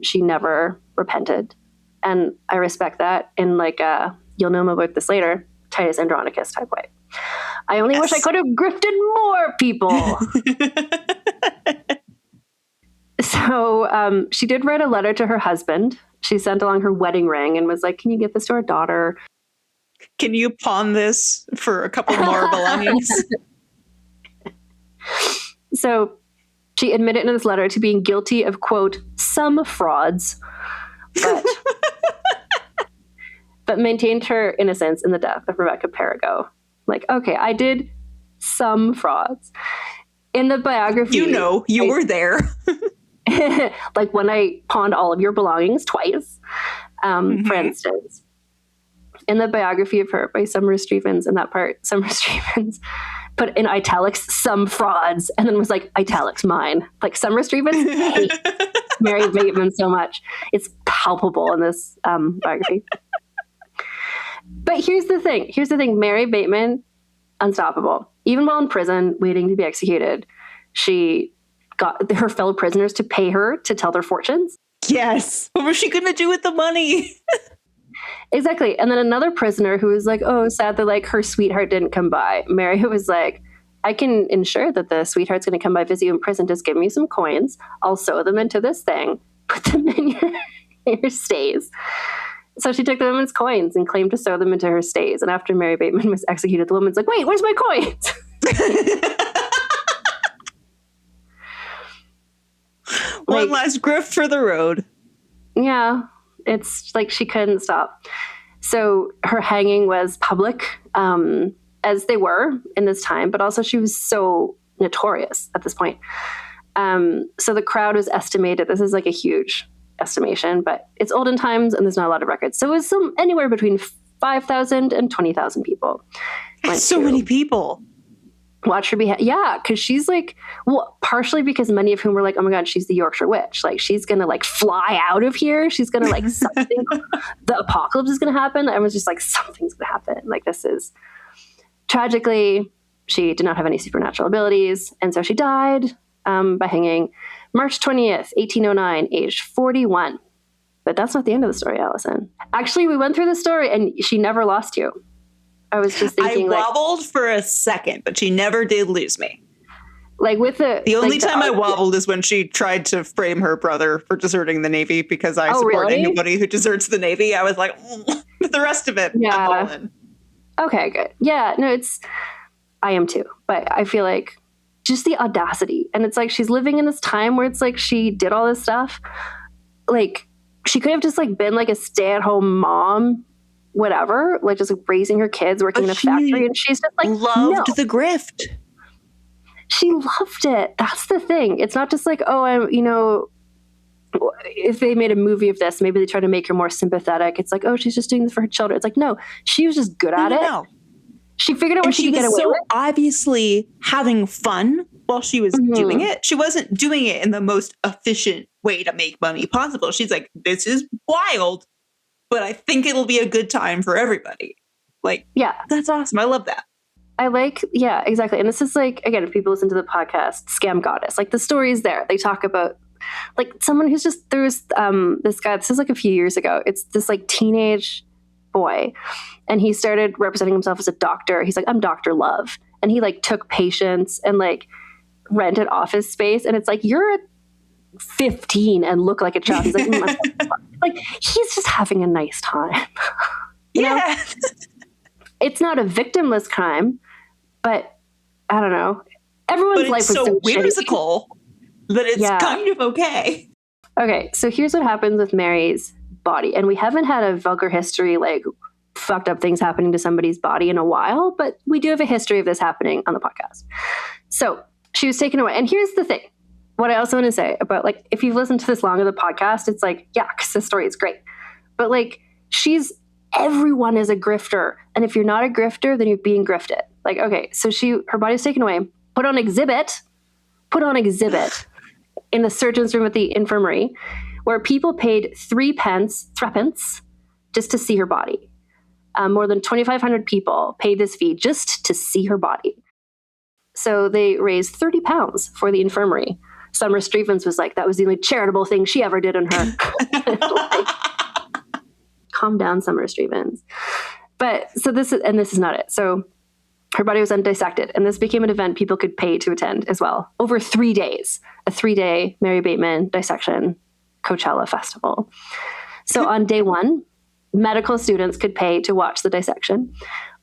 She never repented. And I respect that in like you'll know about this later, Titus Andronicus type way. I only wish I could have grifted more people. So she did write a letter to her husband. She sent along her wedding ring and was like, can you get this to our daughter? Can you pawn this for a couple more belongings? So she admitted in this letter to being guilty of, quote, some frauds, but maintained her innocence in the death of Rebecca Perigo. Like, okay, I did some frauds. In the biography... You know, you were there. Like when I pawned all of your belongings twice, for instance. In the biography of her by Summer Stevens, in that part, Summer Stevens put in italics some frauds and then was like, italics mine. Like Summer Stevens hates Mary Bateman so much. It's palpable in this biography. But here's the thing. Mary Bateman, unstoppable. Even while in prison, waiting to be executed, she got her fellow prisoners to pay her to tell their fortunes. Yes. What was she going to do with the money? Exactly. And then another prisoner who was like, oh, sad that like her sweetheart didn't come by. Mary was like, I can ensure that the sweetheart's going to come by, visit you in prison. Just give me some coins. I'll sew them into this thing. Put them in your stays. So she took the woman's coins and claimed to sew them into her stays. And after Mary Bateman was executed, the woman's like, wait, where's my coins? One last grift for the road. Yeah, it's like she couldn't stop. So her hanging was public, as they were in this time, but also she was so notorious at this point. So the crowd was estimated, this is like a huge estimation, but it's olden times and there's not a lot of records. So it was anywhere between 5,000 and 20,000 people. That's so many people. Watch her be, yeah, because she's like, well, partially because many of whom were like, oh my God, she's the Yorkshire Witch. Like, she's going to like fly out of here. She's going to like something, the apocalypse is going to happen. I was just like, something's going to happen. Like, this is, tragically, she did not have any supernatural abilities. And so she died by hanging March 20th, 1809, aged 41. But that's not the end of the story, Allison. Actually, we went through the story and she never lost you. I was just thinking, I wobbled for a second, but she never did lose me. Like with the only time I wobbled is when she tried to frame her brother for deserting the Navy, because I support anybody who deserts the Navy. I was like, but the rest of it, I'm all in. Okay, good. Yeah, no, I am too. But I feel like just the audacity. And it's like she's living in this time where it's like she did all this stuff. Like, she could have just like been like a stay-at-home mom, whatever, like just like raising her kids, working in a factory, and she's just like loved the grift. She loved it. That's the thing. It's not just like, oh, I'm, if they made a movie of this, maybe they try to make her more sympathetic. It's like, oh, she's just doing this for her children. It's like, no, she was just good at it. No. She figured out what she could get away with. Obviously having fun while she was doing it. She wasn't doing it in the most efficient way to make money possible. She's like, this is wild, but I think it'll be a good time for everybody. Like, yeah, that's awesome. I love that. I like, yeah, exactly. And this is like, again, if people listen to the podcast, Scam Goddess, like the story is there. They talk about like someone who's just, there's this guy, this is like a few years ago. It's this like teenage boy. And he started representing himself as a doctor. He's like, I'm Dr. Love. And he like took patients and like rented office space. And it's like, you're 15 and look like a child. He's like, like he's just having a nice time. you know? It's not a victimless crime, but I don't know. Everyone's life was so whimsical that it's kind of okay. Okay, so here's what happens with Mary's body. And we haven't had a vulgar history, like fucked up things happening to somebody's body in a while, but we do have a history of this happening on the podcast. So she was taken away. And here's the thing. What I also want to say about, like, if you've listened to this long of the podcast, it's like, yeah, because the story is great. But like, everyone is a grifter. And if you're not a grifter, then you're being grifted. Like, okay, so her body was taken away, put on exhibit in the surgeon's room at the infirmary, where people paid threepence just to see her body. More than 2,500 people paid this fee just to see her body. So they raised £30 for the infirmary. Summer Stevens was like, that was the only charitable thing she ever did in her. Like, calm down, Summer Stevens. But so this is not it. So her body was undissected, and this became an event people could pay to attend as well. Over 3 days, a 3-day Mary Bateman dissection Coachella festival. So on day 1, medical students could pay to watch the dissection.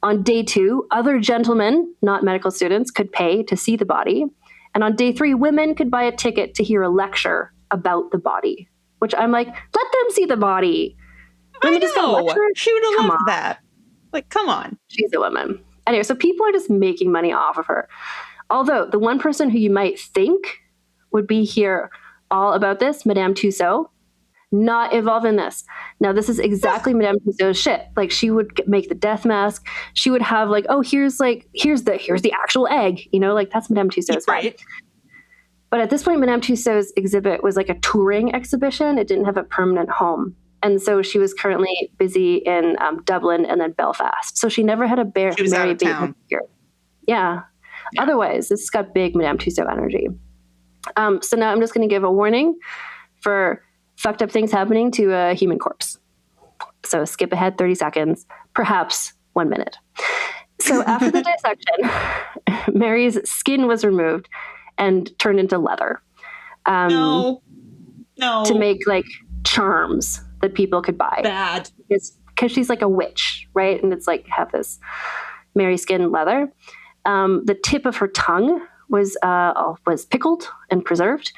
On day 2, other gentlemen, not medical students, could pay to see the body. And on day 3, women could buy a ticket to hear a lecture about the body, which I'm like, let them see the body. I know. She would have loved that. Like, come on. She's a woman. Anyway, so people are just making money off of her. Although the one person who you might think would be here all about this, Madame Tussaud, not involved in this. Now, this is exactly Madame Tussauds shit. Like, she would make the death mask. She would have like, oh, here's the actual egg. You know, like that's Madame Tussauds. Right. But at this point, Madame Tussauds exhibit was like a touring exhibition. It didn't have a permanent home. And so she was currently busy in Dublin and then Belfast. So she never had a Mary Bateman figure. Yeah. Otherwise, this has got big Madame Tussauds energy. So now I'm just going to give a warning for fucked up things happening to a human corpse. So skip ahead 30 seconds, perhaps 1 minute. So after the dissection, Mary's skin was removed and turned into leather. No. To make like charms that people could buy. Bad. Because she's like a witch, right? And it's like have this Mary skin leather. The tip of her tongue was pickled and preserved.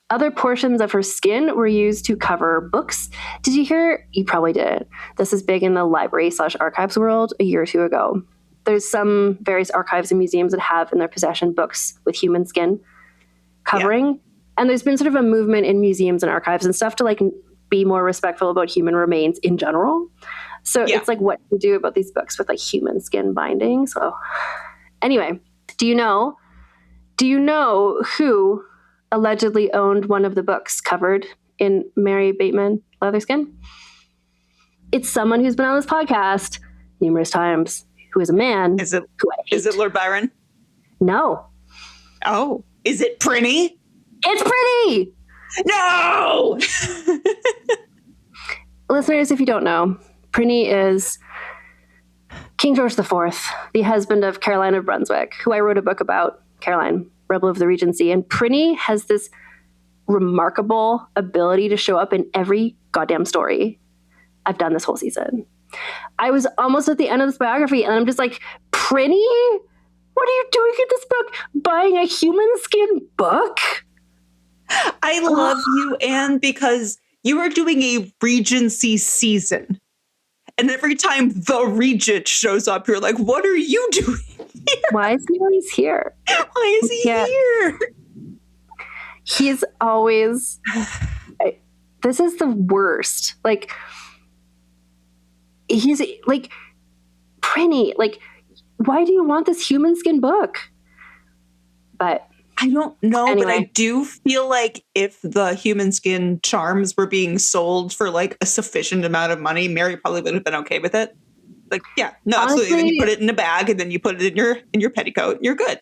Other portions of her skin were used to cover books. Did you hear? You probably did. This is big in the library/archives world a year or two ago. There's some various archives and museums that have in their possession books with human skin covering. Yeah. And there's been sort of a movement in museums and archives and stuff to like be more respectful about human remains in general. So it's like what to do about these books with like human skin binding. So anyway, Do you know who allegedly owned one of the books covered in Mary Bateman leatherskin? It's someone who's been on this podcast numerous times, who is a man. Is it who I hate. Is it Lord Byron? No. Oh, is it Prinny? It's Prinny! No! Listeners, if you don't know, Prinny is King George IV, the husband of Caroline of Brunswick, who I wrote a book about, Caroline, Rebel of the Regency. And Prinny has this remarkable ability to show up in every goddamn story I've done this whole season. I was almost at the end of this biography, and I'm just like, Prinny? What are you doing in this book? Buying a human skin book? I love you, Anne, because you are doing a Regency season. And every time the Regent shows up, you're like, what are you doing here? Why is he always here? Why is he here? He's always... this is the worst. Like, he's like, Prinny, like, why do you want this human skin book? But I don't know, anyway. But I do feel like if the human skin charms were being sold for like a sufficient amount of money, Mary probably would have been okay with it. Like, yeah, no, Honestly, absolutely. Then you put it in a bag and then you put it in your petticoat and you're good.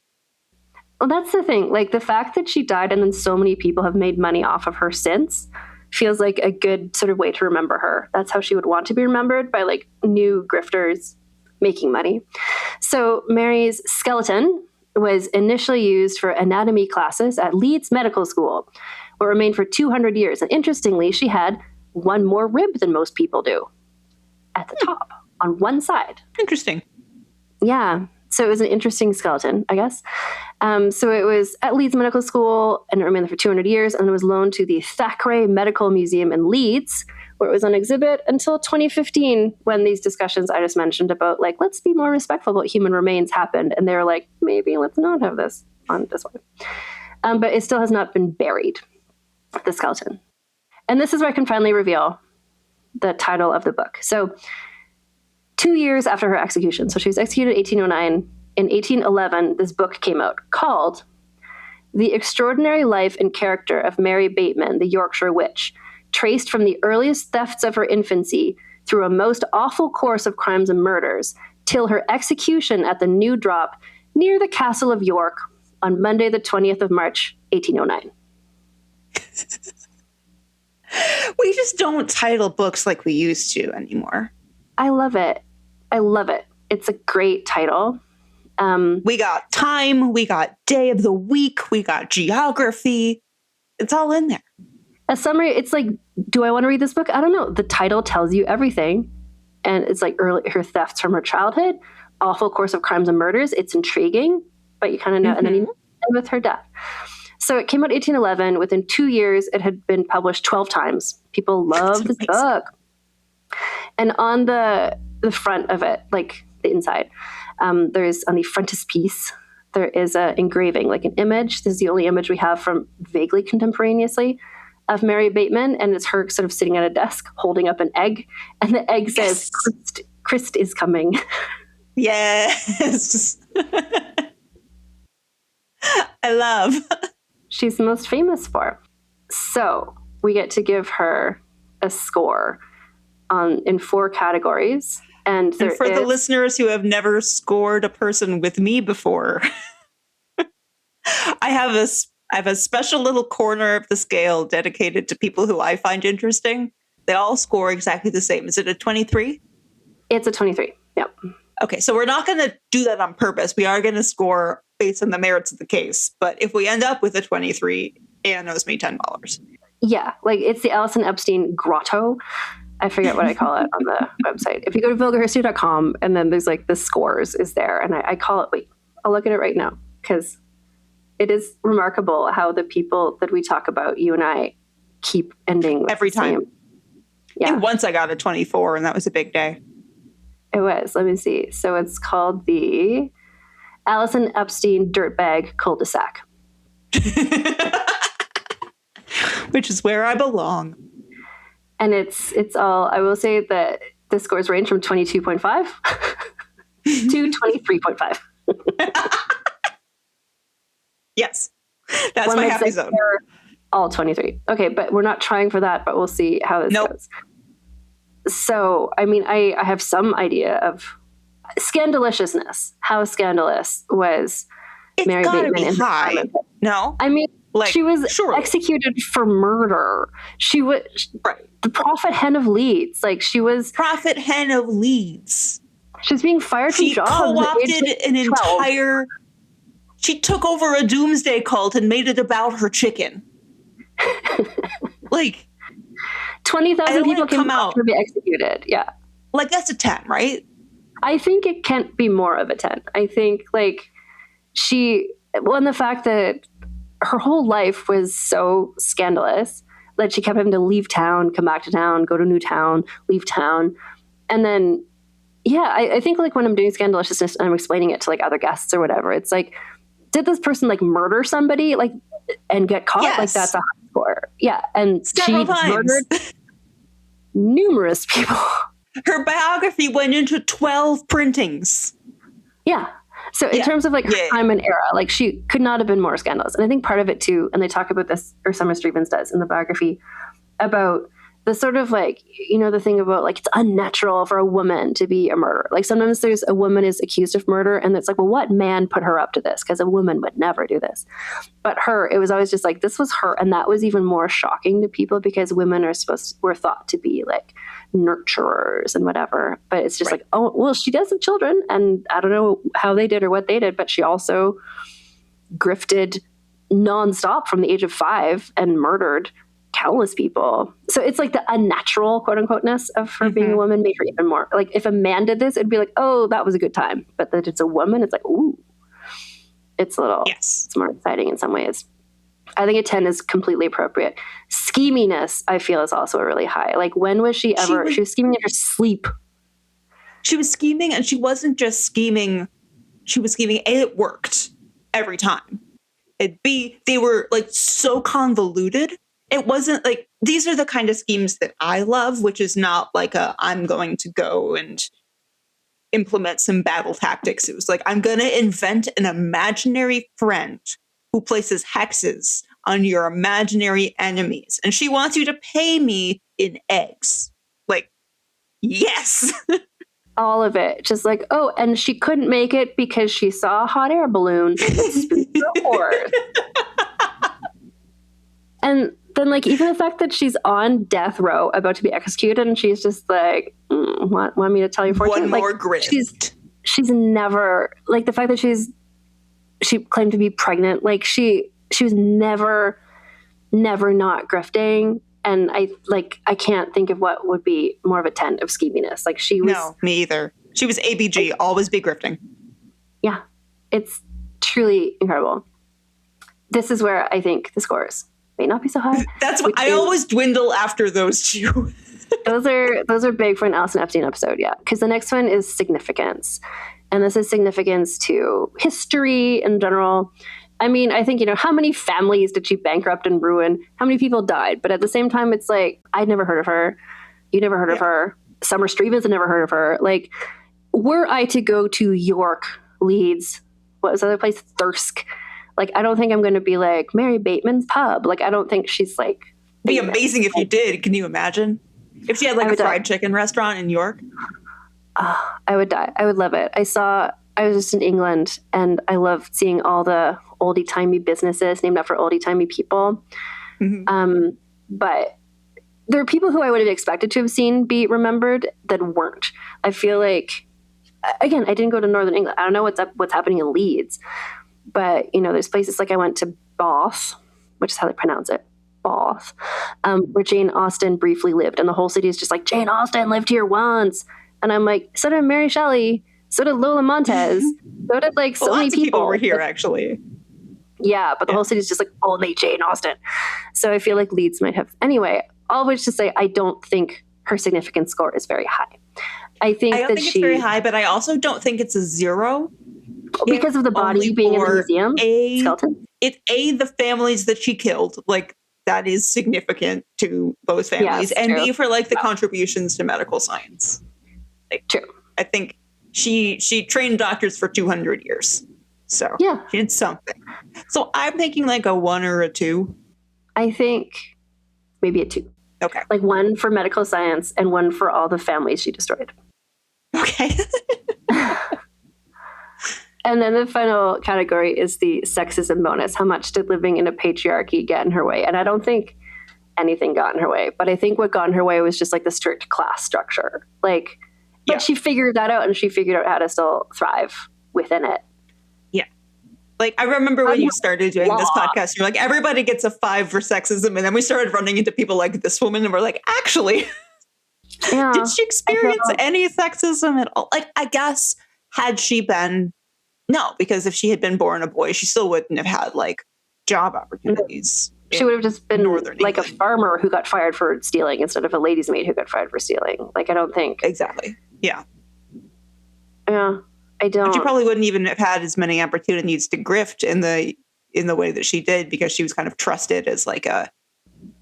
Well, that's the thing. Like, the fact that she died and then so many people have made money off of her since feels like a good sort of way to remember her. That's how she would want to be remembered, by like new grifters making money. So Mary's skeleton was initially used for anatomy classes at Leeds Medical School, where it remained for 200 years. And interestingly, she had one more rib than most people do at the top on one side. Interesting. Yeah. So it was an interesting skeleton, I guess. So it was at Leeds Medical School, and it remained there for 200 years, and it was loaned to the Thackeray Medical Museum in Leeds, where it was on exhibit until 2015, when these discussions I just mentioned about, like, let's be more respectful about human remains happened. And they were like, maybe let's not have this on display. But it still has not been buried, the skeleton. And this is where I can finally reveal the title of the book. So 2 years after her execution, so she was executed in 1809, in 1811, this book came out called The Extraordinary Life and Character of Mary Bateman, the Yorkshire Witch, traced from the earliest thefts of her infancy through a most awful course of crimes and murders, till her execution at the New Drop near the Castle of York on Monday, the 20th of March, 1809. We just don't title books like we used to anymore. I love it. I love it. It's a great title. We got time, we got day of the week, we got geography. It's all in there. A summary, it's like, do I want to read this book? I don't know. The title tells you everything. And it's like her thefts from her childhood, awful course of crimes and murders. It's intriguing, but you kind of know. Mm-hmm. And then you end with her death. So it came out in 1811. Within 2 years, it had been published 12 times. People love this book. And on the front of it, like the inside, there's on the frontispiece, there is an engraving, like an image. This is the only image we have from vaguely contemporaneously of Mary Bateman, and it's her sort of sitting at a desk holding up an egg, and the egg says, Christ is coming. Yes. I love. She's most famous for. So we get to give her a score in 4 categories. And for the listeners who have never scored a person with me before, I have a special little corner of the scale dedicated to people who I find interesting. They all score exactly the same. Is it a 23? It's a 23. Yep. Okay, so we're not going to do that on purpose. We are going to score based on the merits of the case. But if we end up with a 23, Anne owes me $10. Yeah, like it's the Allison Epstein grotto. I forget what I call it on the website. If you go to vulgarhistory.com and then there's like the scores is there. And I call it, wait, I'll look at it right now, because it is remarkable how the people that we talk about, you and I, keep ending with every time. Same. Yeah. And once I got a 24 and that was a big day. It was. Let me see. So it's called the Allison Epstein Dirtbag Cul-de-sac. Which is where I belong. And it's all, I will say that the scores range from 22.5 to 23.5. Yes. That's One my might happy say zone. they're all 23. Okay, but we're not trying for that, but we'll see how this goes. So, I mean, I have some idea of scandaliciousness. How scandalous was It's Mary gotta Bateman be in her high. time? No? I mean, Like, she was surely. executed for murder. She was the prophet hen of Leeds. Like, she was Prophet hen of Leeds. she's being fired from She jobs. at co-opted age an 12. entire... She took over a doomsday cult and made it about her chicken. Like... 20,000 people came out to be executed. Yeah. Like, that's a 10, right? I think it can't be more of a 10. I think, like, and the fact that her whole life was so scandalous that she kept having to leave town, come back to town, go to a new town, leave town. And then, I think, like, when I'm doing scandaliciousness and I'm explaining it to, like, other guests or whatever, it's like, did this person, like, murder somebody, like, and get caught? Yes. Like, that's a high score. Yeah. And Several she times. murdered numerous people. Her biography went into 12 printings. Yeah. So in terms of, like, her time and era, like, she could not have been more scandalous. And I think part of it too, and they talk about this, or Summer Stevens does in the biography, about the sort of, like, you know, the thing about, like, it's unnatural for a woman to be a murderer. Like, sometimes there's a woman is accused of murder and it's like, well, what man put her up to this? Because a woman would never do this. But her, it was always just like, this was her. And that was even more shocking to people because women were thought to be, like, nurturers and whatever. But it's just like, oh, well, she does have children and I don't know how they did or what they did, but she also grifted nonstop from the age of 5 and murdered countless people. So it's like the unnatural, quote unquote-ness of her being a woman made her even more. Like, if a man did this, it'd be like, oh, that was a good time. But that it's a woman, it's like, ooh. It's a little, it's more exciting in some ways. I think a 10 is completely appropriate. Scheminess, I feel, is also a really high. Like, when was she ever, she was scheming in her sleep. She was scheming, and she wasn't just scheming, she was scheming, and it worked every time. And B, they were, like, so convoluted. It wasn't like, these are the kind of schemes that I love, which is not like I'm going to go and implement some battle tactics. It was like, I'm going to invent an imaginary friend who places hexes on your imaginary enemies. And she wants you to pay me in eggs. Like, yes. All of it. Just like, oh, and she couldn't make it because she saw a hot air balloon. And then, like, even the fact that she's on death row about to be executed and she's just like, want me to tell you fortune? One more grift. She's never, like, the fact that she claimed to be pregnant, like, she was never not grifting. And I can't think of what would be more of a 10 of scheminess. Like, she was. No, me either. She was ABG, always be grifting. Yeah. It's truly incredible. This is where I think the scores may not be so high. That's what I always dwindle after those two. those are big for an Allison Epstein episode, yeah. Because the next one is significance. And this is significance to history in general. I mean, I think, how many families did she bankrupt and ruin? How many people died? But at the same time, it's like, I'd never heard of her. You never heard of her. Summer Stevens had never heard of her. Like, were I to go to York, Leeds, what was the other place? Thirsk. Like, I don't think I'm going to be like, Mary Bateman's pub. Like, I don't think she's like. It'd be amazing if you did. Can you imagine? If she had like a fried chicken restaurant in York? I would die. I would love it. I was just in England and I loved seeing all the oldie-timey businesses named after oldie-timey people. Mm-hmm. But there are people who I would have expected to have seen be remembered that weren't. I feel like, again, I didn't go to Northern England. I don't know what's happening in Leeds. But, there's places like I went to Bath, which is how they pronounce it, Bath, where Jane Austen briefly lived. And the whole city is just like, Jane Austen lived here once. And I'm like, so did Mary Shelley. So did Lola Montez. So did, like, so many people were here, actually. Yeah, but the whole city is just like, only Jane Austen. So I feel like Leeds might have. Anyway, all of which to say, I don't think her significance score is very high. I don't think it's very high, but I also don't think it's a 0. Because of the body being in the museum? Skeleton? It's the families that she killed. Like, that is significant to those families. Yes, and true. B, for, like, the contributions to medical science. Like, true. I think she trained doctors for 200 years. So she did something. So I'm thinking like a 1 or a 2. I think maybe a 2. Okay. Like 1 for medical science and 1 for all the families she destroyed. Okay. And then the final category is the sexism bonus. How much did living in a patriarchy get in her way? And I don't think anything got in her way, but I think what got in her way was just like the strict class structure. Like, but she figured that out, and she figured out how to still thrive within it. Yeah. Like, I remember when you started doing this podcast, you're like, everybody gets a 5 for sexism. And then we started running into people like this woman, and we're like, actually, did she experience any sexism at all? Like, I guess had she been, no, because if she had been born a boy, she still wouldn't have had like job opportunities. She would have just been Northern like England. a farmer who got fired for stealing instead of a lady's maid who got fired for stealing. Like, I don't think. Exactly. Yeah. Yeah, I don't. But she probably wouldn't even have had as many opportunities to grift in the way that she did, because she was kind of trusted as like a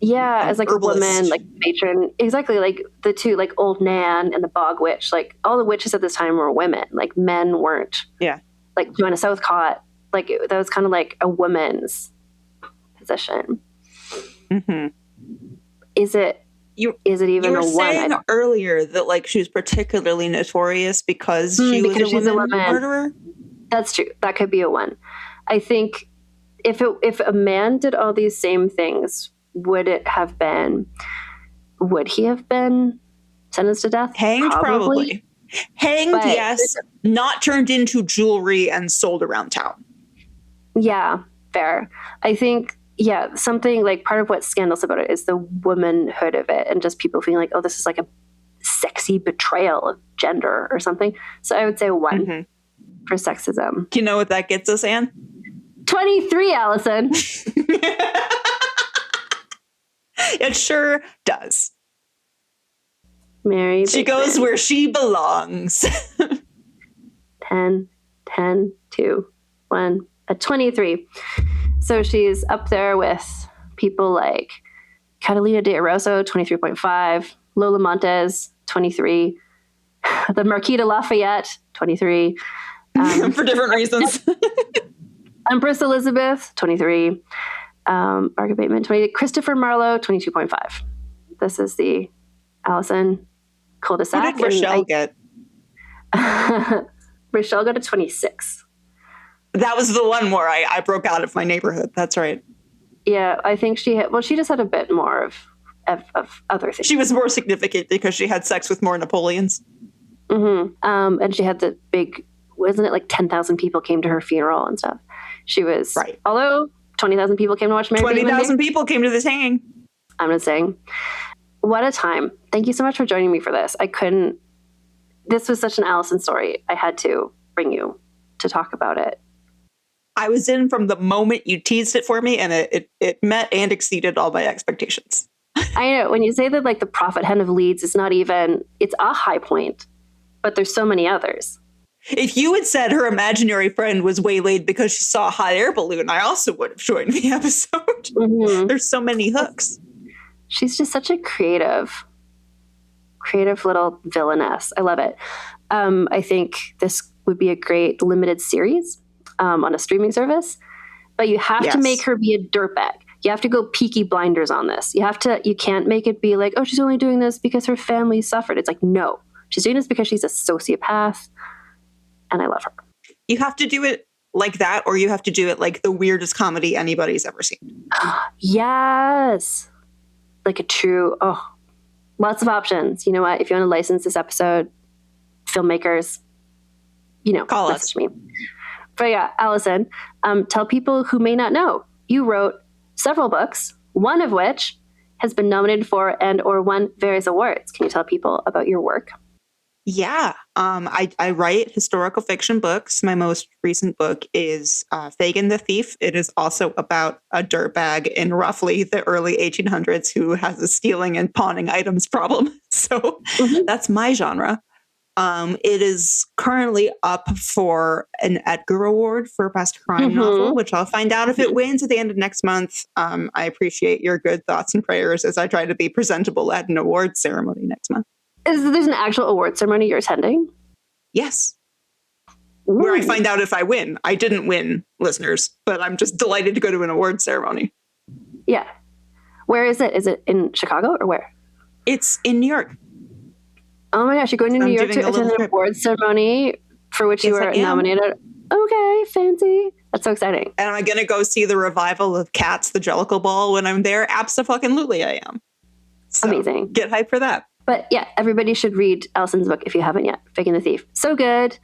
as like herbalist. a woman, like matron. Exactly, like the two, like Old Nan and the Bog Witch. Like all the witches at this time were women. Like men weren't. Yeah. Like Joanna Southcott. Like that was kind of like a woman's position. Mm-hmm. Is it even you were a 1? saying earlier that like she was particularly notorious because she was she's a woman murderer. That's true. That could be a 1. I think if a man did all these same things, would he have been sentenced to death? Hanged, probably. Hanged, But- yes. Not turned into jewelry and sold around town. Yeah, fair. I think, something like part of what's scandalous about it is the womanhood of it, and just people feeling like, oh, this is like a sexy betrayal of gender or something. So I would say 1 for sexism. Do you know what that gets us, Anne? 23, Allison. It sure does. Mary She Bateman. goes where she belongs. 10, 2, 1, a 23. So she's up there with people like Catalina de Orozco, 23.5, Lola Montez, 23, the Marquis de Lafayette, 23, For different reasons. Empress Elizabeth, 23, Margaret Bateman, 20, Christopher Marlowe, 22.5. This is the Allison cul-de-sac. What did Rochelle get? Rochelle got a 26. That was the one where I broke out of my neighborhood. That's right. Yeah, I think she just had a bit more of other things. She was more significant because she had sex with more Napoleons. Mm-hmm. And she had the big, wasn't it like 10,000 people came to her funeral and stuff? She was, right. Although 20,000 people came to watch Mary Bateman. 20,000 people came to this hanging. I'm just saying, what a time. Thank you so much for joining me for this. This was such an Allison story. I had to bring you to talk about it. I was in from the moment you teased it for me, and it met and exceeded all my expectations. I know, when you say that like the prophet hen of Leeds is not even, it's a high point, but there's so many others. If you had said her imaginary friend was waylaid because she saw a hot air balloon, I also would have joined the episode. Mm-hmm. There's so many hooks. She's just such a creative little villainess. I love it. I think this would be a great limited series on a streaming service, but you have to make her be a dirtbag. You have to go Peaky Blinders on this. You can't make it be like, oh, she's only doing this because her family suffered. It's like, no, she's doing this because she's a sociopath, and I love her. You have to do it like that, or you have to do it like the weirdest comedy anybody's ever seen. Yes. Like a true, lots of options. You know what? If you want to license this episode, filmmakers, call message me. But yeah, Allison, tell people who may not know, you wrote several books, one of which has been nominated for and/or won various awards. Can you tell people about your work? Yeah. I write historical fiction books. My most recent book is Fagin the Thief. It is also about a dirtbag in roughly the early 1800s who has a stealing and pawning items problem. So that's my genre. It is currently up for an Edgar Award for Best Crime Novel, which I'll find out if it wins at the end of next month. I appreciate your good thoughts and prayers as I try to be presentable at an award ceremony next month. There's an actual award ceremony you're attending? Yes. where I find out if I win. I didn't win, listeners, but I'm just delighted to go to an awards ceremony. Yeah. Where is it? Is it in Chicago or where? It's in New York. Oh my gosh, you're going to New York to attend an awards ceremony for which you were nominated. Okay, fancy. That's so exciting. And am I going to go see the revival of Cats, the Jellicle Ball when I'm there? Abso-fucking-lutely I am. So amazing. Get hyped for that. But yeah, everybody should read Allison's book if you haven't yet. Fig and the Thief. So good.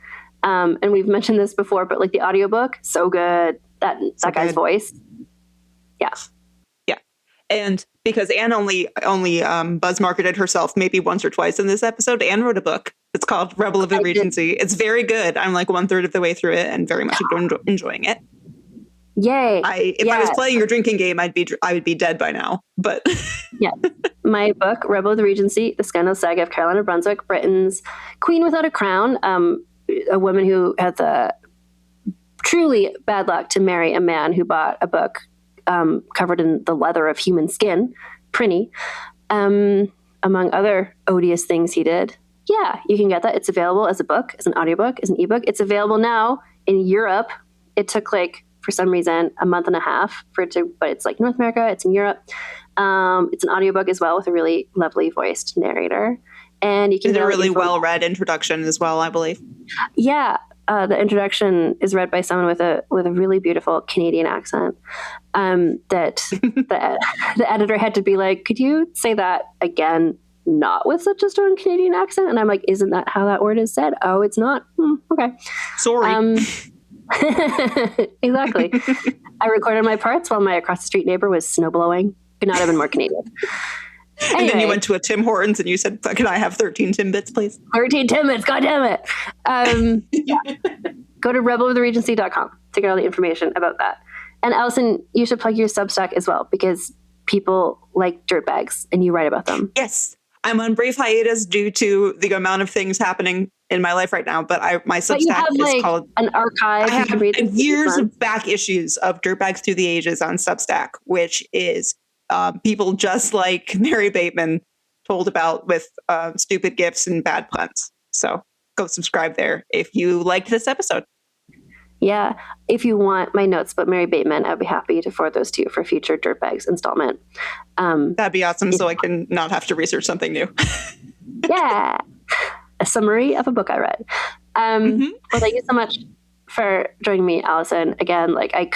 And we've mentioned this before, but like the audiobook, so good. That guy's voice. Yeah. And because Anne only buzz marketed herself maybe once or twice in this episode, Anne wrote a book. It's called Rebel of the Regency. It's very good. I'm like 1/3 of the way through it and very much enjoying it. Yay! If I was playing your drinking game, I would be dead by now. But yeah, my book Rebel of the Regency: The Scandal Saga of Caroline of Brunswick, Britain's Queen Without a Crown, a woman who had the truly bad luck to marry a man who bought a book covered in the leather of human skin, Prinny, among other odious things he did. Yeah, you can get that. It's available as a book, as an audiobook, as an ebook. It's available now in Europe. It took for some reason, a month and a half for it to, but it's like North America, it's in Europe. It's an audiobook as well with a really lovely voiced narrator. And you can get a really well-read introduction as well, I believe. Yeah. The introduction is read by someone with a really beautiful Canadian accent. That the editor had to be like, could you say that again, not with such a strong Canadian accent? And I'm like, isn't that how that word is said? Oh, it's not. Okay. Sorry. Exactly. I recorded my parts while my across the street neighbor was snowblowing. Could not have been more Canadian. Anyway, and then you went to a Tim Hortons and you said, can I have 13 Timbits, please? 13 Timbits, God damn it. Yeah. Go to rebeloftheregency.com to get all the information about that. And Allison, you should plug your Substack as well, because people like dirtbags and you write about them. Yes. I'm on brief hiatus due to the amount of things happening in my life right now, but my Substack is called an archive. I have years of back issues of Dirtbags Through the Ages on Substack, which is people just like Mary Bateman told about with stupid gifts and bad puns. So go subscribe there if you liked this episode. Yeah. If you want my notes about Mary Bateman, I'd be happy to forward those to you for a future Dirtbags installment. That'd be awesome. So I can not have to research something new. Yeah. A summary of a book I read. Well, thank you so much for joining me, Allison. Again, I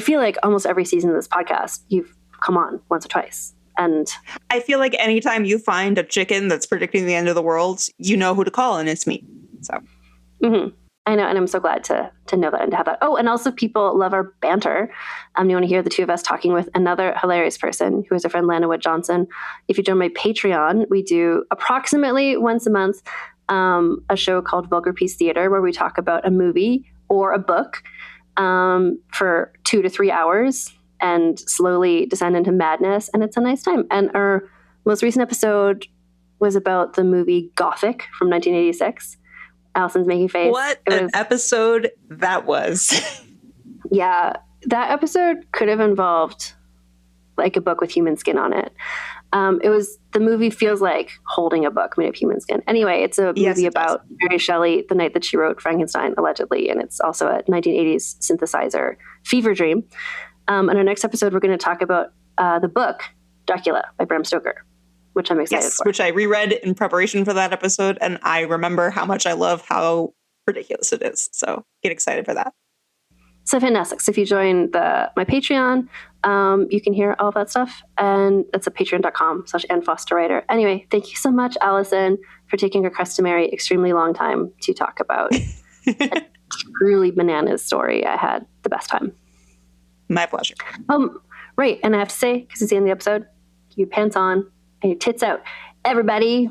feel like almost every season of this podcast, you've come on once or twice. And I feel like anytime you find a chicken that's predicting the end of the world, you know who to call, and it's me. So I know, and I'm so glad to know that and to have that. Oh, and also people love our banter. You want to hear the two of us talking with another hilarious person who is our friend Lana Wood Johnson. If you join my Patreon, we do approximately once a month a show called Vulgar Peace Theater, where we talk about a movie or a book for 2 to 3 hours and slowly descend into madness. And it's a nice time. And our most recent episode was about the movie Gothic from 1986. Allison's making face. What an episode that was. Yeah, that episode could have involved like a book with human skin on it. The movie feels like holding a book made of human skin. Anyway, it's a movie about Mary Shelley, the night that she wrote Frankenstein, allegedly. And it's also a 1980s synthesizer fever dream. In our next episode, we're going to talk about the book Dracula by Bram Stoker, which I'm excited for. Which I reread in preparation for that episode, and I remember how much I love how ridiculous it is. So get excited for that. So fantastic. So if you join my Patreon, you can hear all of that stuff. And that's at patreon.com/AnnFosterWriter. Anyway, thank you so much, Allison, for taking a customary, extremely long time to talk about a truly bananas story. I had the best time. My pleasure. Right. And I have to say, because it's the end of the episode, keep your pants on and your tits out. Everybody.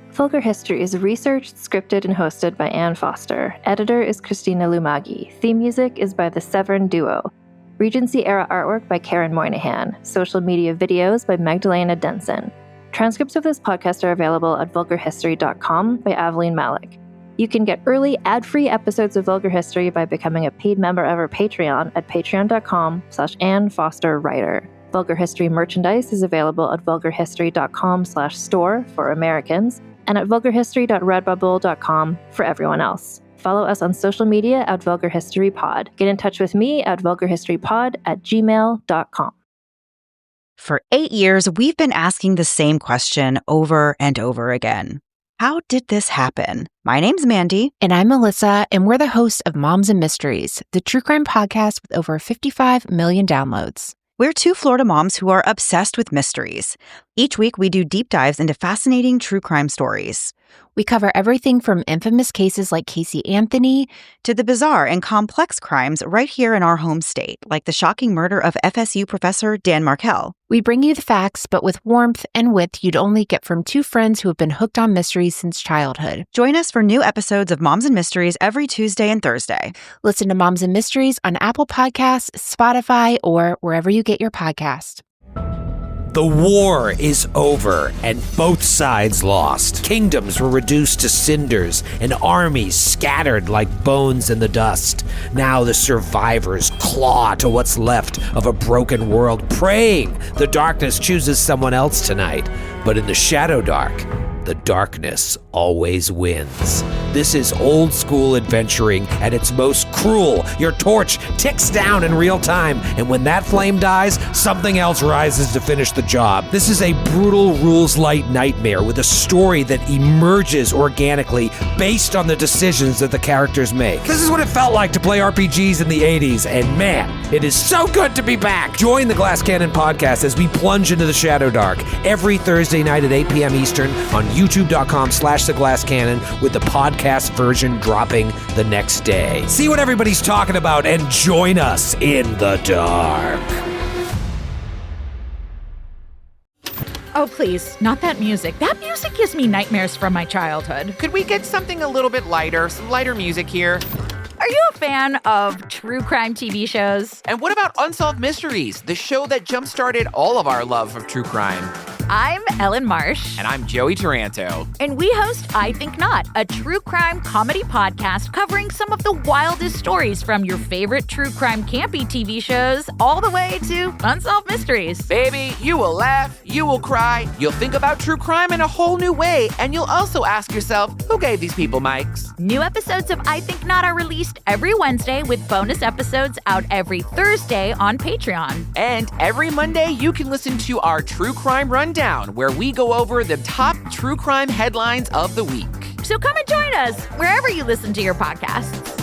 Vulgar History is researched, scripted, and hosted by Ann Foster. Editor is Christina Lumagi. Theme music is by the Severn Duo. Regency Era artwork by Karen Moynihan. Social media videos by Magdalena Denson. Transcripts of this podcast are available at vulgarhistory.com by Aveline Malik. You can get early, ad-free episodes of Vulgar History by becoming a paid member of our Patreon at patreon.com/AnnFosterWriter. Vulgar History merchandise is available at vulgarhistory.com/store for Americans. and at vulgarhistory.redbubble.com for everyone else. Follow us on social media at vulgarhistorypod. Get in touch with me at vulgarhistorypod@gmail.com. For 8 years, we've been asking the same question over and over again. How did this happen? My name's Mandy. And I'm Melissa, and we're the hosts of Moms and Mysteries, the true crime podcast with over 55 million downloads. We're two Florida moms who are obsessed with mysteries. Each week, we do deep dives into fascinating true crime stories. We cover everything from infamous cases like Casey Anthony to the bizarre and complex crimes right here in our home state, like the shocking murder of FSU professor Dan Markell. We bring you the facts, but with warmth and wit you'd only get from two friends who have been hooked on mysteries since childhood. Join us for new episodes of Moms and Mysteries every Tuesday and Thursday. Listen to Moms and Mysteries on Apple Podcasts, Spotify, or wherever you get your podcast. The war is over, and both sides lost. Kingdoms were reduced to cinders, and armies scattered like bones in the dust. Now the survivors claw to what's left of a broken world, praying the darkness chooses someone else tonight. But in the shadow dark, the darkness always wins. This is old school adventuring at its most cruel. Your torch ticks down in real time, and when that flame dies, something else rises to finish the job. This is a brutal rules-light nightmare with a story that emerges organically based on the decisions that the characters make. This is what it felt like to play RPGs in the 80s, and man, it is so good to be back. Join the Glass Cannon podcast as we plunge into the Shadow Dark every Thursday night at 8 p.m. Eastern on youtube.com/theglasscannon, with the podcast version dropping the next day. See what everybody's talking about and join us in the dark. Oh, please, not that music. That music gives me nightmares from my childhood. Could we get something a little bit lighter, some lighter music here? Are you a fan of true crime TV shows? And what about Unsolved Mysteries, the show that jump-started all of our love of true crime? I'm Ellen Marsh. And I'm Joey Taranto. And we host I Think Not, a true crime comedy podcast covering some of the wildest stories from your favorite true crime campy TV shows all the way to Unsolved Mysteries. Baby, you will laugh, you will cry, you'll think about true crime in a whole new way, and you'll also ask yourself, who gave these people mics? New episodes of I Think Not are released every Wednesday, with bonus episodes out every Thursday on Patreon. And every Monday, you can listen to our True Crime Rundown, where we go over the top true crime headlines of the week. So come and join us wherever you listen to your podcasts.